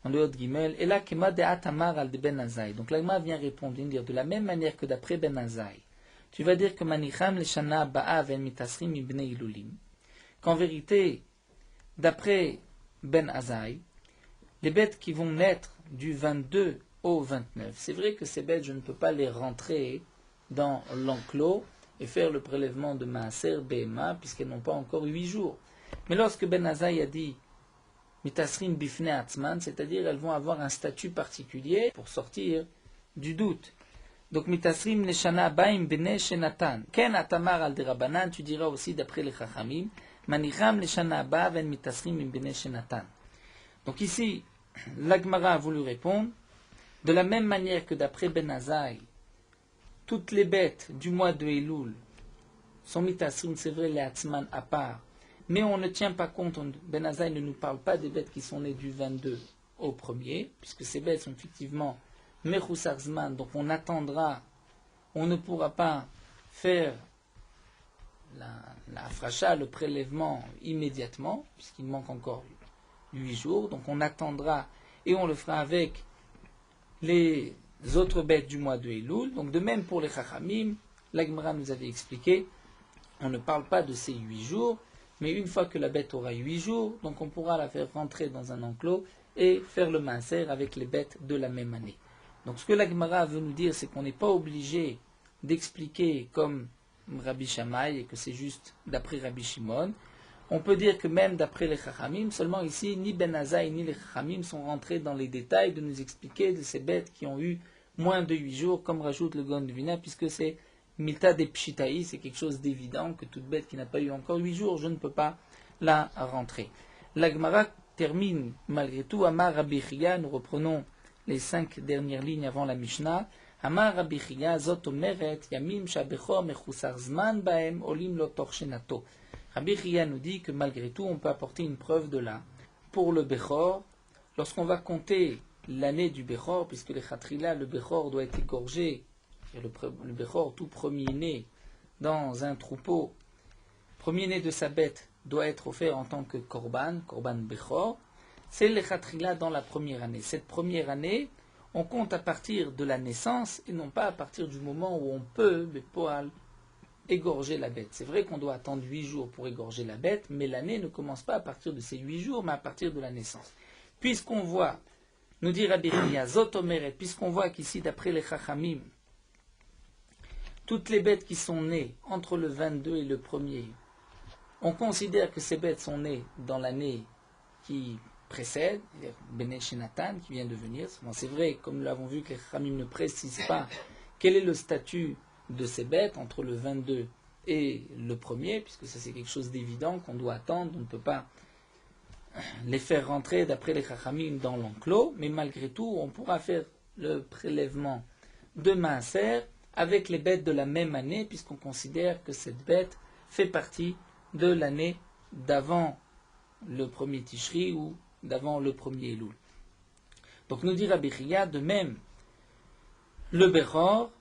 en le haut de Gimel, et là, Kema de Atamar al de Ben Azai. Donc l'Agma vient répondre, dire de la même manière que d'après Ben Azai, tu vas dire que Manicham le Shana Ba'a ven mitasrim ibne ilulim. Qu'en vérité, d'après Ben Azai, les bêtes qui vont naître du 22 au 29, c'est vrai que ces bêtes, je ne peux pas les rentrer dans l'enclos et faire le prélèvement de Maaser Behema, puisqu'elles n'ont pas encore 8 jours. Mais lorsque Ben Azai a dit Mitasrim Bifne Atzman, c'est-à-dire elles vont avoir un statut particulier pour sortir du doute. Donc Mitasrim Neshana Baim Bene Shenatan. Ken Atamar al Derabanan, tu diras aussi d'après les Chachamim, Manicham Neshana Ba Ven Mitasrim Bene Shenatan. Donc ici, l'Agmara a voulu répondre, de la même manière que d'après Ben Azai, toutes les bêtes du mois de Elul sont Mitasrim, c'est vrai, les Atzman à part. Mais on ne tient pas compte, Ben Azai ne nous parle pas des bêtes qui sont nées du 22 au 1er, puisque ces bêtes sont effectivement Mechoussar Zman, donc on attendra, on ne pourra pas faire la fracha, le prélèvement immédiatement, puisqu'il manque encore 8 jours, donc on attendra et on le fera avec les autres bêtes du mois de Elul. Donc de même pour les Chachamim, l'Agmara nous avait expliqué, on ne parle pas de ces 8 jours, mais une fois que la bête aura 8 jours, donc on pourra la faire rentrer dans un enclos et faire le maaser avec les bêtes de la même année. Donc ce que la Gemara veut nous dire, c'est qu'on n'est pas obligé d'expliquer comme Rabbi Shammai et que c'est juste d'après Rabbi Shimon. On peut dire que même d'après les Chachamim, seulement ici, ni Ben Azai ni les Chachamim sont rentrés dans les détails de nous expliquer de ces bêtes qui ont eu moins de 8 jours, comme rajoute le Gaon de Vilna, puisque c'est Milta de Pshitaï, c'est quelque chose d'évident que toute bête qui n'a pas eu encore 8 jours, je ne peux pas la rentrer. La Gemara termine malgré tout, Amar Rabbi Chia, nous reprenons les 5 dernières lignes avant la Mishnah. Amar Rabbi Chia, Zot Omeret, Yamim Shabechor Mechusar Zman Baem, Olim Lo Torchenato. Rabbi Chia nous dit que malgré tout, on peut apporter une preuve de là. Pour le Bechor, lorsqu'on va compter l'année du Bechor, puisque les Khatrila, le Bechor doit être égorgé, le Bechor, tout premier-né dans un troupeau, premier-né de sa bête, doit être offert en tant que Korban Bechor, c'est les Khatrila dans la première année. Cette première année, on compte à partir de la naissance et non pas à partir du moment où on peut, Bepoal, égorger la bête. C'est vrai qu'on doit attendre 8 jours pour égorger la bête, mais l'année ne commence pas à partir de ces 8 jours, mais à partir de la naissance. Puisqu'on voit, nous dit Rabbi Chia, Zotomeret, puisqu'on voit qu'ici, d'après les Chachamim, toutes les bêtes qui sont nées entre le 22 et le 1er, on considère que ces bêtes sont nées dans l'année qui précède, Bene Shenatan, qui vient de venir. Bon, c'est vrai, comme nous l'avons vu, que les Chachamim ne précisent pas quel est le statut de ces bêtes entre le 22 et le 1er, puisque ça c'est quelque chose d'évident qu'on doit attendre, on ne peut pas les faire rentrer d'après les Chachamim dans l'enclos, mais malgré tout, on pourra faire le prélèvement de Maaser avec les bêtes de la même année, puisqu'on considère que cette bête fait partie de l'année d'avant le premier Tishri ou d'avant le premier Elul. Donc nous dit Rabbi Chia, de même, le Bechor,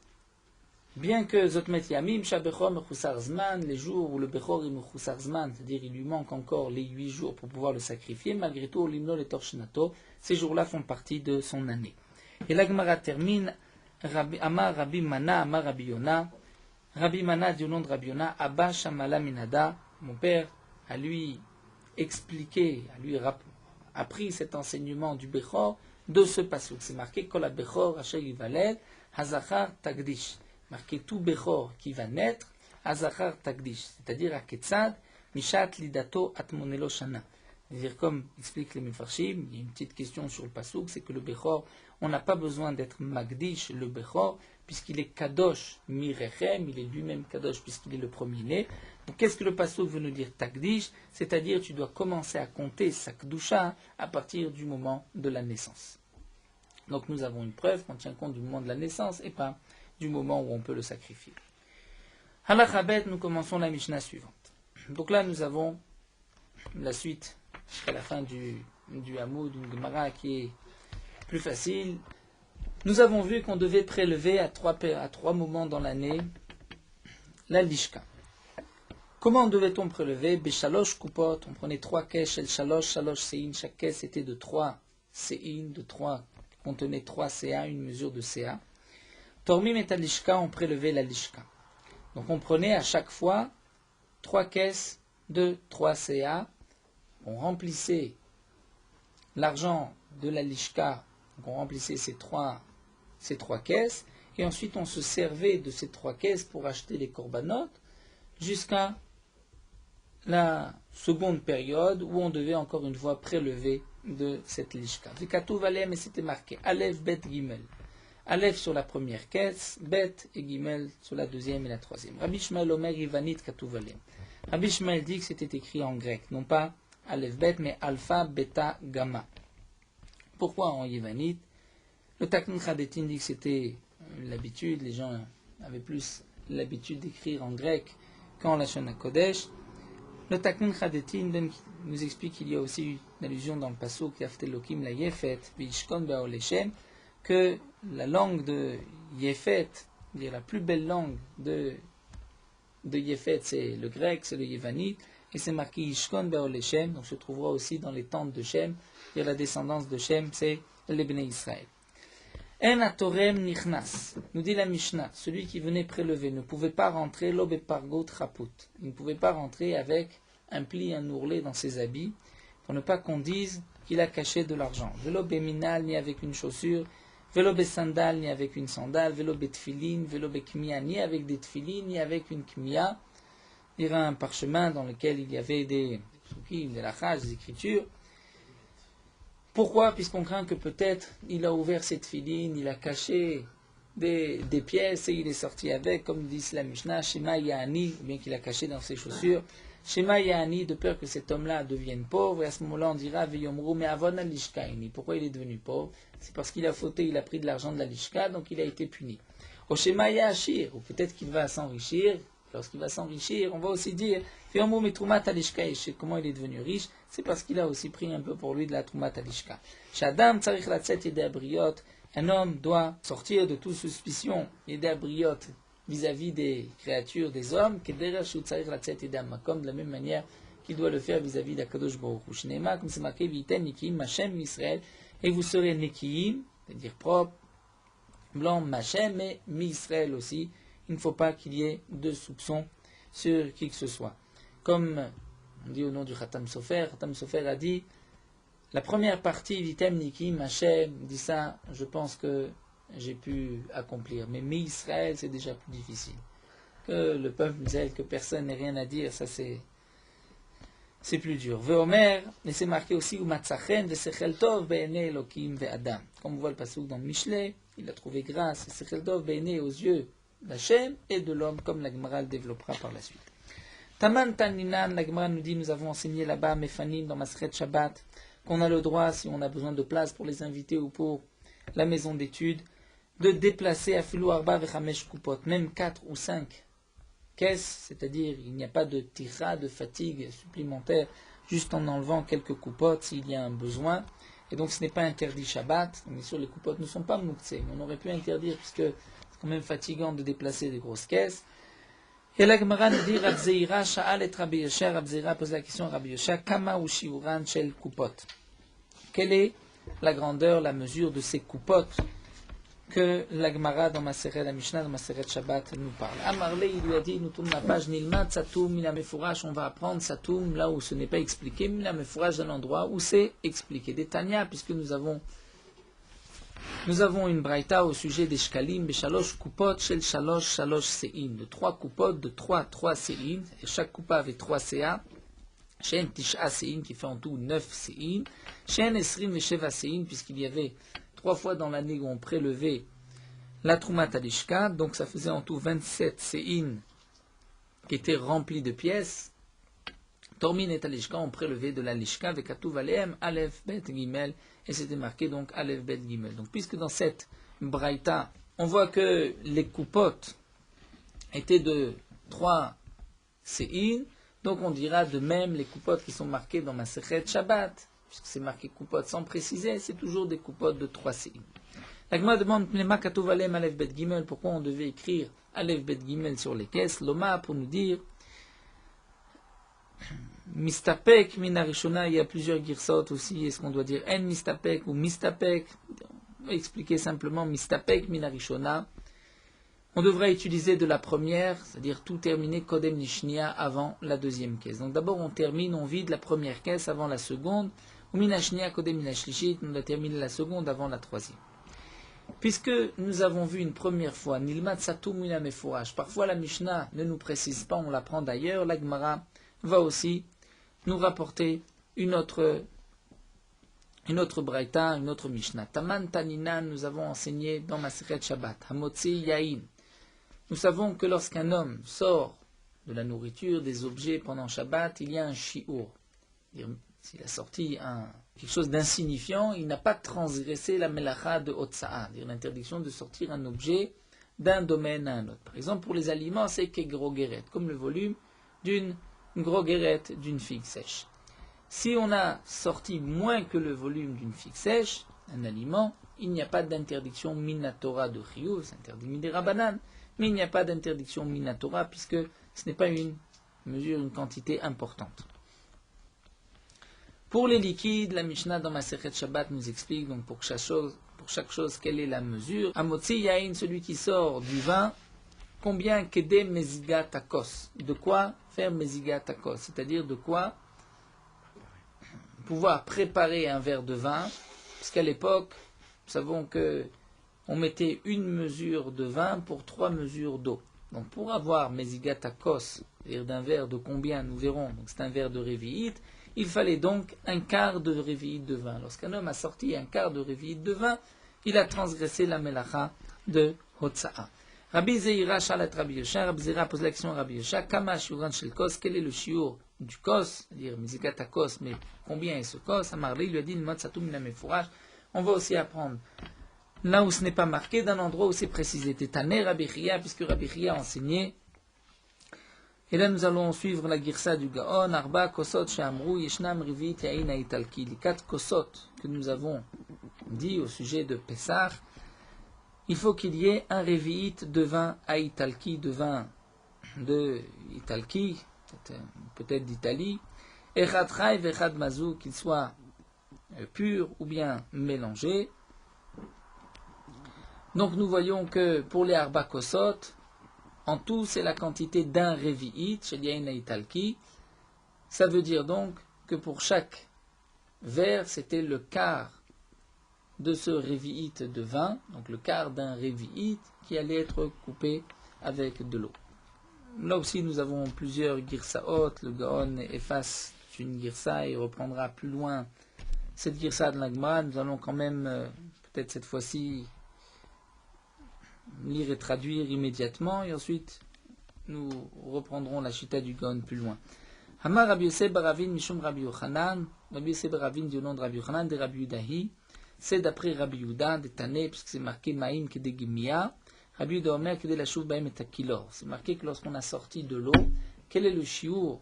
bien que Zotmet Yamim, Shabechor Mechusar Zman, les jours où le Bechor est Mechusar Zman, c'est-à-dire il lui manque encore les 8 jours pour pouvoir le sacrifier, malgré tout, Limno et Torshnato, ces jours-là font partie de son année. Et la Gemara termine, Amar Rabbi Mana, Amar Rabbi Yona, Rabbi Mana du nom de Rabbi Yona, Abba Shamala Minada, mon père a lui expliqué, a lui appris cet enseignement du Bechor de ce pasuk. C'est marqué Kol Bechor Asher Yivalel Hazachar Tagdish. Marqué tout Bechor qui va naître, Hazachar Tagdish, c'est-à-dire à Ketzad, Mishat Lidato Atmonelo Shana. C'est-à-dire, comme explique les Mefarshim, il y a une petite question sur le pasuk, c'est que le Bechor, on n'a pas besoin d'être Magdish, le Bechor, puisqu'il est Kadosh Mirechem, il est lui-même Kadosh puisqu'il est le premier-né. Donc qu'est-ce que le pasuk veut nous dire Tagdish? C'est-à-dire tu dois commencer à compter sa Kedusha à partir du moment de la naissance. Donc nous avons une preuve qu'on tient compte du moment de la naissance et pas du moment où on peut le sacrifier. Halachabet, nous commençons la Mishnah suivante. Donc là nous avons la suite jusqu'à la fin du Hamoud, une Gemara qui est plus facile. Nous avons vu qu'on devait prélever à trois moments dans l'année la lishka. Comment devait-on prélever? Beshalosh kupot, on prenait 3 kesh, el shalosh, shalosh sein, chaque caisse était de 3 sein, contenait 3 CA, une mesure de CA. Tormim et lishka, on prélevait la lishka. Donc on prenait à chaque fois 3 caisses de 3 CA, on remplissait l'argent de la lishka, donc on remplissait ces trois caisses, et ensuite on se servait de ces 3 caisses pour acheter les korbanot jusqu'à la seconde période où on devait encore une fois prélever de cette lishka. Vikatou valem, et c'était marqué Aleph, Bet, Gimel. Aleph sur la première caisse, Bet et Gimel sur la deuxième et la troisième. Rabbi Shmuel Omer Ivanit Katou valem. Rabbi Shmuel dit que c'était écrit en grec, non pas Aleph, Bet, mais Alpha, Beta, Gamma. Pourquoi en Ivanit? Le Taknun Chadetin dit que c'était l'habitude, les gens avaient plus l'habitude d'écrire en grec qu'en Lashon HaKodesh. Le Taknun Chadetin nous explique qu'il y a aussi une allusion dans le pasuk Yaftelokim la Yefet, Vishkon Baoleshem, que la langue de Yefet, c'est-à-dire la plus belle langue de Yefet, c'est le grec, c'est le Yevanite, et c'est marqué Yishkon Baoleshem, donc se trouvera aussi dans les tentes de Shem, et la descendance de Shem, c'est les Bnei Israël. En atorem nichnas, nous dit la Mishnah, celui qui venait prélever ne pouvait pas rentrer lobe pargot raput. Il ne pouvait pas rentrer avec un pli, un ourlet dans ses habits, pour ne pas qu'on dise qu'il a caché de l'argent. Velo beminal, ni avec une chaussure, velo besandal, ni avec une sandale, velo betfilin, velo bekmia, ni avec des tfilin, ni avec une kmia. Il y a un parchemin dans lequel il y avait des lachas, des écritures. Pourquoi? Puisqu'on craint que peut-être il a ouvert cette filine, il a caché des pièces et il est sorti avec, comme dit la Mishnah, Shema Ya'ani, ou bien qu'il a caché dans ses chaussures, Shema Ya'ani, de peur que cet homme-là devienne pauvre, et à ce moment-là on dira, Veyomru, mais avon al-lishkaini. Pourquoi il est devenu pauvre? C'est parce qu'il a fauté, il a pris de l'argent de la lishka, donc il a été puni. Au Shema Ya'ashir, ou peut-être qu'il va s'enrichir. Lorsqu'il va s'enrichir, on va aussi dire comment il est devenu riche, c'est parce qu'il a aussi pris un peu pour lui de la Trumat Alishka. Shadam tsarich latzet yedei abriot, un homme doit sortir de toute suspicion yedei abriot vis-à-vis des créatures, des hommes, de la même manière qu'il doit le faire vis-à-vis d'Akadosh Baruch Hu. Shneima, comme c'est marqué, Viten Nikiim Mashem Israël, et vous serez Nikiim, c'est-à-dire propre, blanc, Mashem, mais Mi-Israël aussi. Il ne faut pas qu'il y ait de soupçons sur qui que ce soit. Comme on dit au nom du Khatam Sofer a dit, la première partie d'Item Nikim, Hachem dit ça, je pense que j'ai pu accomplir. Mais Israël, c'est déjà plus difficile. Que le peuple d'Israël, que personne n'ait rien à dire, ça c'est plus dur. Veomer, et c'est marqué aussi, Umatzachen, Vesechel Tov, Be'ene Elokim, Ve'adam. Comme on voit le passage dans le Michelet, il a trouvé grâce, Vesechel Tov, Be'ene aux yeux d'Hachem et de l'homme, comme la Gemara le développera par la suite. Taman Taninan, la Gemara nous dit, nous avons enseigné là-bas, Mefanim, dans Maseret Shabbat, qu'on a le droit, si on a besoin de place pour les invités ou pour la maison d'études, de déplacer à Filou Arba Vechamesh Kupot, même 4 ou 5 caisses, c'est-à-dire il n'y a pas de tira, de fatigue supplémentaire, juste en enlevant quelques coupotes s'il y a un besoin. Et donc ce n'est pas interdit Shabbat. Bien sûr, les coupotes ne sont pas mouktsé. On aurait pu interdire puisque c'est quand même fatigant de déplacer des grosses caisses. Et la Gemara nous dit, Rav Zeira Sha'al et Rabbi Yosha, Rav Zeira pose la question à Rabbi Yosha, Kama ou Shiuran Shel Kupot. Quelle est la grandeur, la mesure de ces coupotes que la Gemara dans Maseret, la Mishnah dans Maseret Shabbat nous parle. Amarle, il lui a dit, nous tournons la page Nilmat, Satoum, Mina Mefourash, on va apprendre Satoum là où ce n'est pas expliqué, Mina Mefourash dans l'endroit où c'est expliqué. Des Tanya, puisque nous avons une braïta au sujet des shkalim, Beshalosh Kupot, Shel Shalosh, Shalosh Sein, de 3 coupot, de 3 Sein, et chaque coupa avait 3 CA, Shen Tisha Sein, qui fait en tout 9 Sein, Shen Esrim et Sheva Sein, puisqu'il y avait 3 fois dans l'année où on prélevait la Troumat Alishka, donc ça faisait en tout 27 Sein qui étaient remplis de pièces. Tormin et Alishka, on prélevait de l'Alishka avec Atouv Aleem, Aleph Bet Gimel, et c'était marqué donc Aleph Bet Gimel. Donc puisque dans cette braïta, on voit que les coupotes étaient de 3 Sein, donc on dira de même les coupotes qui sont marquées dans Masechet Shabbat, puisque c'est marqué coupote sans préciser, c'est toujours des coupotes de 3 Sein. La Gemara demande Pnema Katouv Alem Aleph Bet Gimel, pourquoi on devait écrire Aleph Bet Gimel sur les caisses, Loma pour nous dire Mistapek Minarishona, il y a plusieurs girsot aussi, est-ce qu'on doit dire En Mistapek ou Mistapek? On va expliquer simplement Mistapek Minarishona. On devrait utiliser de la première, c'est-à-dire tout terminer Kodem Nishnia avant la deuxième caisse. Donc d'abord on termine, on vide la première caisse avant la seconde, ou Minashnia Kodem Minashlishit, on a terminé la seconde avant la troisième. Puisque nous avons vu une première fois, Nilmat Satum Mina Mefourash, parfois la Mishnah ne nous précise pas, on l'apprend d'ailleurs, la Gemara va aussi nous rapporter une autre braïta, une autre Mishnah. Taman Taninan, nous avons enseigné dans Masechet Shabbat, Hamotzi Yain. Nous savons que lorsqu'un homme sort de la nourriture, des objets pendant Shabbat, il y a un shi'ur. S'il a sorti quelque chose d'insignifiant, il n'a pas transgressé la melacha de Otsa'a, c'est-à-dire l'interdiction de sortir un objet d'un domaine à un autre. Par exemple, pour les aliments, c'est kegrogeret, comme le volume d'une grogeret d'une figue sèche. Si on a sorti moins que le volume d'une figue sèche, un aliment, il n'y a pas d'interdiction minatora de chiyuv, c'est interdit midera banane, mais il n'y a pas d'interdiction minatora puisque ce n'est pas une mesure, une quantité importante. Pour les liquides, la Mishnah dans Masechet Shabbat nous explique donc pour chaque chose quelle est la mesure. Amotzi yain, celui qui sort du vin, combien kede meziga takos, de quoi faire meziga takos, c'est-à-dire de quoi pouvoir préparer un verre de vin, puisqu'à l'époque, nous savons que on mettait une mesure de vin pour 3 mesures d'eau. Donc pour avoir meziga takos, c'est-à-dire d'un verre de combien, nous verrons, donc c'est un verre de révi'it, il fallait donc un quart de révi'it de vin. Lorsqu'un homme a sorti un quart de révi'it de vin, il a transgressé la melacha de Hotsa'a. Rabbi Zeira Shalat Rabbi Yosha, Rabbi Zeira pose la question à Rabbi Yosha, Kama Shuran Shel Kos, quel est le shiur du kos, c'est-à-dire Mezigat Kos, mais combien est ce kos? Amarli lui a dit, Nmot Satum Mina Mefourash. On va aussi apprendre là où ce n'est pas marqué, d'un endroit où c'est précisé. Tétané Rabbi Chia, puisque Rabbi Chia a enseigné. Et là nous allons suivre la girsa du Gaon, Arba Kosot Shamrou, Yeshnam Rivit Yain Aitalki. Les 4 kosot que nous avons dit au sujet de Pessah, il faut qu'il y ait un révi'it de vin à Italki, de vin de Italki, peut-être d'Italie, Echad Chai vechad Mazou, qu'il soit pur ou bien mélangé. Donc nous voyons que pour les Arba Kosot, En tout, c'est la quantité d'un revi'it, chez Yain Italki. Ça veut dire donc que pour chaque verre, c'était le quart de ce revi'it de vin, donc le quart d'un revi'it qui allait être coupé avec de l'eau. Là aussi, nous avons plusieurs girsaot. Le Gaon efface une girsa et reprendra plus loin cette girsa de l'Agmara. Nous allons quand même, peut-être cette fois-ci, lire et traduire immédiatement, et ensuite nous reprendrons la chita du Gaon plus loin. Hamar Rabbi Yosef Baravin Mishum Rabbi Yochanan. Rabbi Yosef Baravin du nom de Rabbi Yochanan de Rabbi Yudahi. C'est d'après Rabbi Yuda, des Tané, puisque c'est marqué Maïm Kedegimia. Rabbi Yuda Omer Kede la Shuv Baim et Takilor. C'est marqué que lorsqu'on a sorti de l'eau, quel est le shiur?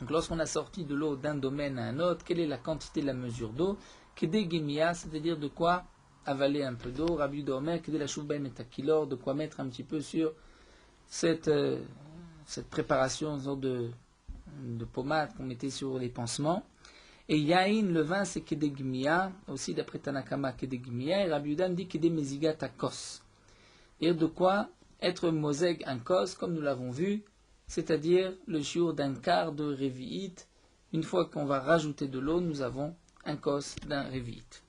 Donc lorsqu'on a sorti de l'eau d'un domaine à un autre, quelle est la quantité, la mesure d'eau? Kedegimia, c'est-à-dire de quoi avaler un peu d'eau. Rabbi Yuda Omer Kede la Shuv Baim et Takilor, de quoi mettre un petit peu sur cette préparation de pommade qu'on mettait sur les pansements. Et Yain, le vin, c'est Kedegmia, aussi d'après Tanakama Kedegmia, et Rabbi Yudan dit Kedemezigat Akos. Et de quoi être moseg un kos, comme nous l'avons vu, c'est-à-dire le shiur d'un quart de revi'it. Une fois qu'on va rajouter de l'eau, nous avons un kos d'un revi'it.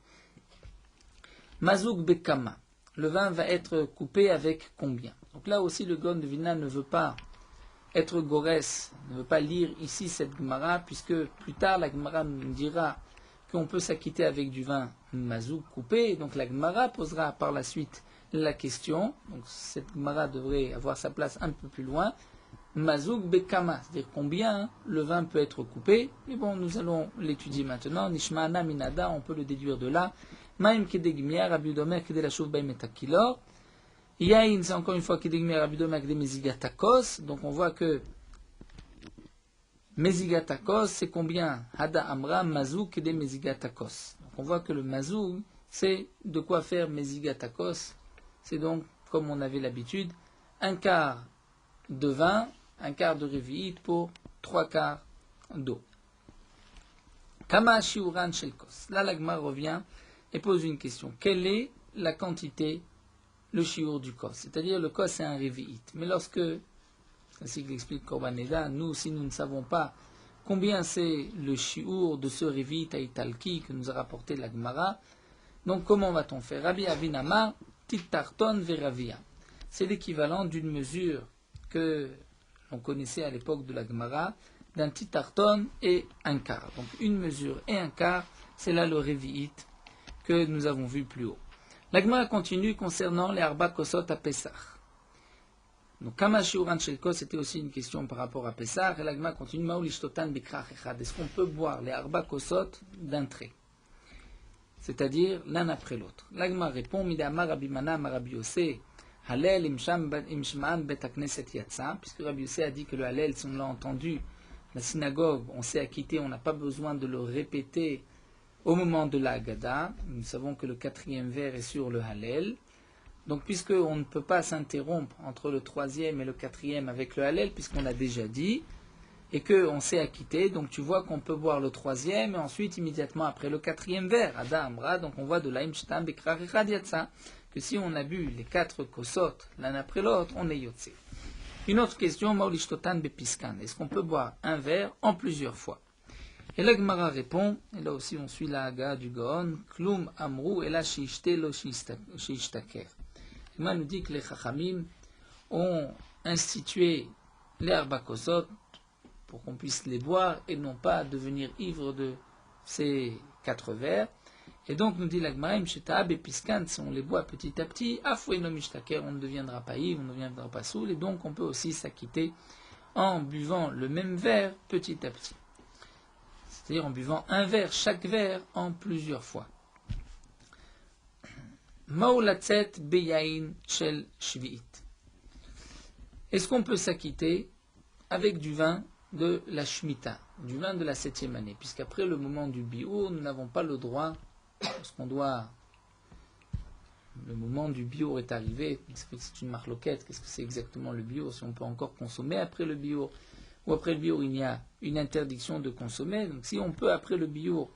Mazouk Bekama, le vin va être coupé avec combien? Donc là aussi, le Gaon de Vilna ne veut pas être Gorès, ne veut pas lire ici cette Gemara, puisque plus tard la Gemara nous dira qu'on peut s'acquitter avec du vin mazouk coupé. Donc la Gemara posera par la suite la question. Donc cette Gemara devrait avoir sa place un peu plus loin. Mazouk bekama, c'est-à-dire combien le vin peut être coupé. Mais bon, nous allons l'étudier maintenant. Nishma'ana minada, on peut le déduire de là. Ma'im kedegmia, Rabbi Yudomer kede la shuv baim etakilor. Yain, c'est encore une fois Kedegmia Rabbi Yudomer kede mezigatakos. Donc on voit que mezigatakos, c'est combien? Hada amra mazouk kede mezigatakos. Donc on voit que le mazouk, c'est de quoi faire mezigatakos. C'est donc, comme on avait l'habitude, un quart de vin, un quart de revi'it pour 3 quarts d'eau. Kama shiuran shelkos. Là, l'agma revient et pose une question. Quelle est la quantité, le shiur du kos? C'est-à-dire, le kos, c'est un revi'it. Mais lorsque, ainsi que l'explique Korban Neda, nous, si nous ne savons pas combien c'est le shiur de ce revi'it à Italki que nous a rapporté l'agmara, donc comment va-t-on faire? Rabbi Avinama, titarton veravia. C'est l'équivalent d'une mesure que l'on connaissait à l'époque de la Gemara, d'un titarton et un quart. Donc une mesure et un quart, c'est là le revi'it que nous avons vu plus haut. La Gemara continue concernant les arba kosot à Pessah. Donc kama shiuran shel kos, c'était aussi une question par rapport à Pessah, et la Gemara continue maou lishtotan bikrach echad. Est-ce qu'on peut boire les arba kosot d'un trait, c'est-à-dire l'un après l'autre? La Gemara répond midama Rabbi Mana Rabbi Yosef Halel imshman bet hakneset yatsa, puisque Rabbi Yosef a dit que le Halel, si on l'a entendu, la synagogue, on s'est acquitté, on n'a pas besoin de le répéter au moment de la Haggadah. Nous savons que le 4e vers est sur le Halel. Donc, puisqu'on ne peut pas s'interrompre entre le 3e et le 4e avec le Halel, puisqu'on l'a déjà dit, et qu'on s'est acquitté, donc tu vois qu'on peut boire le 3e et ensuite, immédiatement après le 4e vers, Ada Amra, donc on voit de l'Aim Shtam Bekrar Echad Yatsa, que si on a bu les 4 kosot l'un après l'autre, on est yotse. Une autre question, Maulishtotan Bepiskan, est-ce qu'on peut boire un verre en plusieurs fois? Et la Gemara répond, et là aussi on suit la Haga du Gaon, Klum Amrou et la Sheishte lo Sheishtaker. La Gemara nous dit que les Chachamim ont institué les arba kosot pour qu'on puisse les boire et non pas devenir ivre de ces 4 verres. Et donc, nous dit l'Agmarim, si on les boit petit à petit, on ne deviendra pas ivre, on ne deviendra pas saoul, et donc on peut aussi s'acquitter en buvant le même verre petit à petit. C'est-à-dire en buvant un verre, chaque verre, en plusieurs fois. Maulatzet beyain shel shvi'it. Est-ce qu'on peut s'acquitter avec du vin de la Shemitah, du vin de la 7e année, puisqu'après le moment du biur, nous n'avons pas le droit. Le moment du biur est arrivé, c'est une marloquette, qu'est-ce que c'est exactement le biur, si on peut encore consommer après le biur, ou après le biur il y a une interdiction de consommer. Donc si on peut après le biur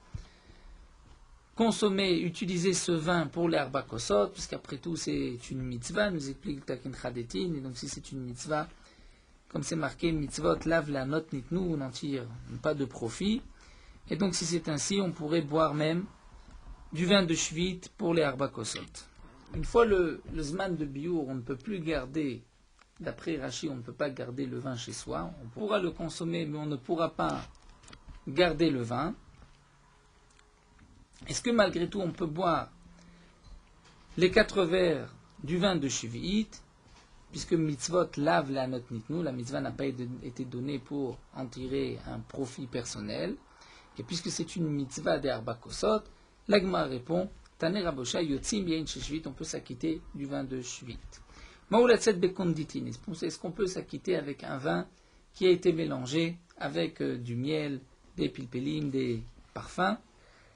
consommer, utiliser ce vin pour les Arba Kosot, puisqu'après tout c'est une mitzvah, nous explique Takin Chadetin, et donc si c'est une mitzvah, comme c'est marqué, mitzvot lave la note nitnu, on n'en tire pas de profit. Et donc si c'est ainsi, on pourrait boire même du vin de Shvit pour les Arba Kosot. Une fois le Zman de Biour, on ne peut plus garder, d'après Rashi, on ne peut pas garder le vin chez soi. On pourra le consommer, mais on ne pourra pas garder le vin. Est-ce que malgré tout, on peut boire les 4 verres du vin de Shvit, puisque mitzvot lave la note nitnu, la mitzvah n'a pas été donnée pour en tirer un profit personnel, et puisque c'est une mitzvah des Arba Kosot, l'Agma répond, Taner Rabosha Yotzim Yain Shvit, on peut s'acquitter du vin de Shvit. Maoulatzet Bekonditin, est-ce qu'on peut s'acquitter avec un vin qui a été mélangé avec du miel, des pilpelim, des parfums?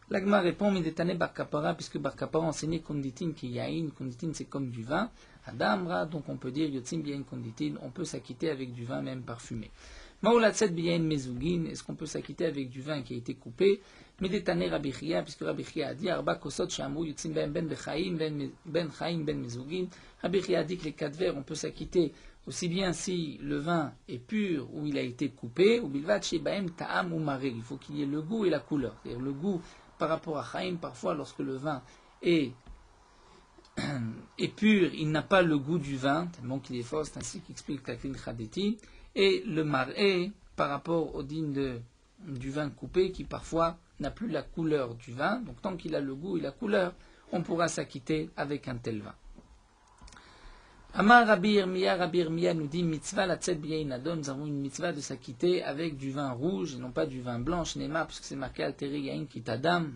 L'Agma répond, Midetane Bar Kapara, puisque Bar Kapara enseignait Konditin qui yain, Konditin c'est comme du vin, Adamra, donc on peut dire Yotzim Yain Konditin, on peut s'acquitter avec du vin même parfumé. Maoulatzet Biyain Mezugin, est-ce qu'on peut s'acquitter avec du vin qui a été coupé? Midetane Rabbi Chia, puisque Rabbi Chia a dit Arba Kosot Shamu Yotzim Ben Bechaim Ben Chaim Ben Mezugin. Rabbi Chia a dit que les 4 verres, on peut s'acquitter aussi bien si le vin est pur ou il a été coupé, ou Bilvat Shebaem Ta'am ou Maré, il faut qu'il y ait le goût et la couleur. C'est-à-dire le goût par rapport à Chaim, parfois lorsque le vin est pur, il n'a pas le goût du vin, tellement qu'il est fort, c'est ainsi qu'explique Takin Khadeti, et le maré par rapport au digne du vin coupé qui parfois n'a plus la couleur du vin, donc tant qu'il a le goût et la couleur, on pourra s'acquitter avec un tel vin. Amar Rabbi Yirmiyah nous dit mitzvah la tzed biyain adon, nous avons une mitzvah de s'acquitter avec du vin rouge et non pas du vin blanc, Nema, puisque c'est marqué alteri yain kitadam.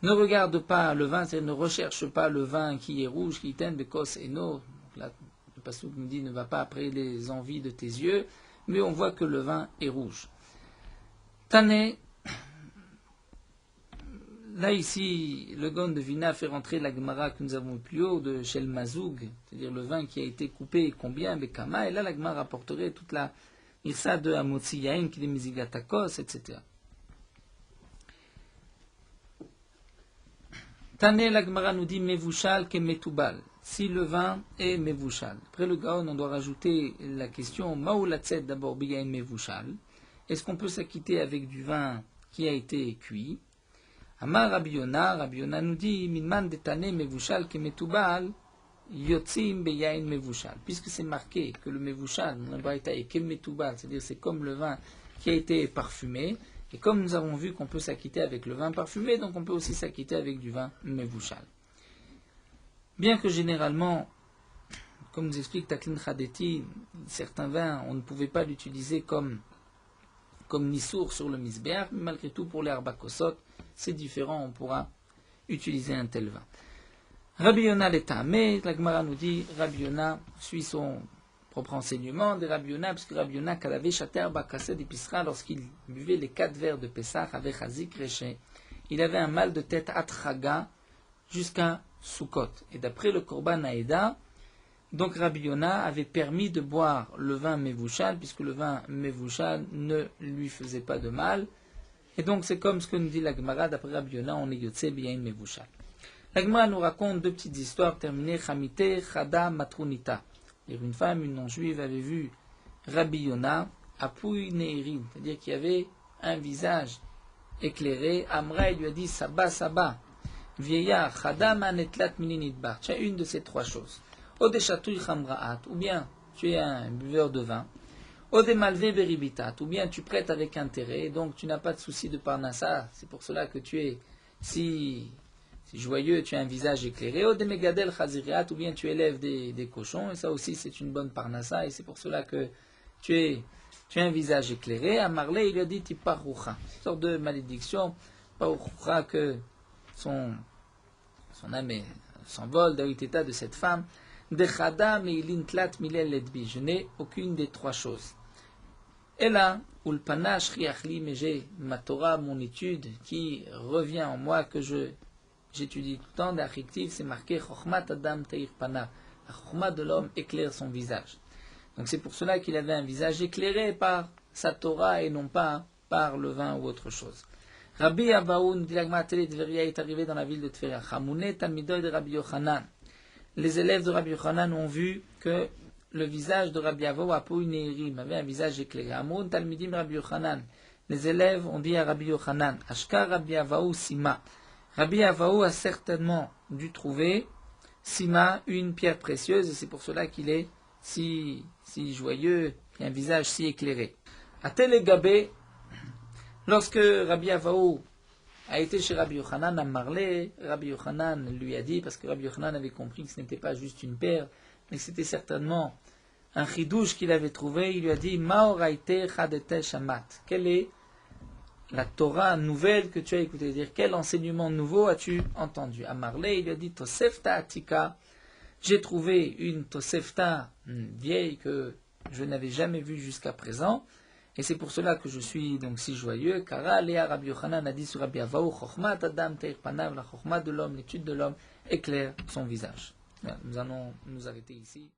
Ne regarde pas le vin, c'est-à-dire ne recherche pas le vin qui est rouge, qui ten bekos eno. Là, le passouk nous dit ne va pas après les envies de tes yeux, mais on voit que le vin est rouge. Tane, là ici, le Gon de Vina fait rentrer la Gemara que nous avons eu plus haut de Shel Mazoug, c'est-à-dire le vin qui a été coupé combien, Bekama, et là la Gemara rapporterait toute la Irsa de Amotzi Yain, qui est Mizigatakos, etc. Tane, la Gemara nous dit Mevushal ke Metubal, si le vin est Mevushal. Après le Gaon, on doit rajouter la question Maoulatzet d'abord Biyain Mevushal. Est-ce qu'on peut s'acquitter avec du vin qui a été cuit? Amar Rabbi Yona nous dit Minman detane Mevushal ke Metubal Yotzim Beyain Mevushal. Puisque c'est marqué que le Mevushal, dans la Braïta, est ke Metubal, c'est-à-dire c'est comme le vin qui a été parfumé. Et comme nous avons vu qu'on peut s'acquitter avec le vin parfumé, donc on peut aussi s'acquitter avec du vin Mevushal. Bien que généralement, comme nous explique Taklin Khadeti, certains vins, on ne pouvait pas l'utiliser comme Nissour sur le Misbeach, mais malgré tout pour les Arba Kosot, c'est différent, on pourra utiliser un tel vin. Rabbi Yona l'Etameh, la Gemara nous dit, Rabbi Yona suit son propre enseignement de Rabbi Yona, puisque Rabbi Yona, Kalavé Shater Bakasset d'Episra, lorsqu'il buvait les 4 verres de Pessah avec Chazik Reché, il avait un mal de tête Atraga jusqu'à Sukkot. Et d'après le Korban Aïda, donc Rabbi Yona avait permis de boire le vin Mevushal, puisque le vin Mevushal ne lui faisait pas de mal. Et donc c'est comme ce que nous dit la Gemara, d'après Rabbi Yona, on est Yotze Biyain Mevushal. La Gemara nous raconte 2 petites histoires terminées, Chamite, Chada, Matrunita. Une femme, une non-juive, avait vu Rabbi Yona à Pouy Neirin, c'est-à-dire qu'il y avait un visage éclairé. Amra lui a dit Saba, Saba, vieillard, Chadam anetlat mininidbar. Tu as une de ces 3 choses. Ode chatouille chamraat, ou bien tu es un buveur de vin. Ode malvé beribitat, ou bien tu prêtes avec intérêt, donc tu n'as pas de souci de parnassa. C'est pour cela que tu es si joyeux, tu as un visage éclairé. Ode megadel chaziriat, ou bien tu élèves des cochons, et ça aussi c'est une bonne parnassa, et c'est pour cela que tu as un visage éclairé. À Marley, il lui a dit Tiparoucha, une sorte de malédiction, Paroucha, que son âme s'envole d'état de cette femme. Dechada meilintlat milel ledbi, je n'ai aucune des 3 choses. Et là, ulpana shriachli, mais j'ai ma Torah, mon étude, qui revient en moi, que j'étudie tout le temps, d'archictif, c'est marqué Chochmat Adam Teir Pana. La Chochma de l'homme éclaire son visage. Donc c'est pour cela qu'il avait un visage éclairé par sa Torah et non pas par le vin ou autre chose. Rabbi Abaou, nous dit la Gemara, Télé Tveria est arrivé dans la ville de Tveria. Chamouné Talmidoi de Rabbi Yochanan. Les élèves de Rabbi Yochanan ont vu que le visage de Rabbi Abaou a pour une érim, avait un visage éclairé. Amoun Talmidim Rabbi Yochanan. Les élèves ont dit à Rabbi Yochanan, Ashkar Rabbi Abaou Sima. Rabbi Abaou a certainement dû trouver Sima, une pierre précieuse, et c'est pour cela qu'il est si joyeux, et un visage si éclairé. À Tel Gabé, lorsque Rabbi Abaou a été chez Rabbi Yochanan à Marlé, Rabbi Yochanan lui a dit, parce que Rabbi Yochanan avait compris que ce n'était pas juste une perle, mais que c'était certainement un chidouche qu'il avait trouvé, il lui a dit, Maoraite chadete shamat. Quelle est la Torah nouvelle que tu as écoutée? C'est-à-dire, quel enseignement nouveau as-tu entendu? À Marlé, il lui a dit, Tosefta Atika. J'ai trouvé une Tosefta vieille que je n'avais jamais vue jusqu'à présent. Et c'est pour cela que je suis donc si joyeux. Car Léa Rabbi Yochanan a dit sur Rabbi Abaou, Chochmat Adam Teir Panav, la Chochmat de l'homme, l'étude de l'homme éclaire son visage. Nous allons nous arrêter ici.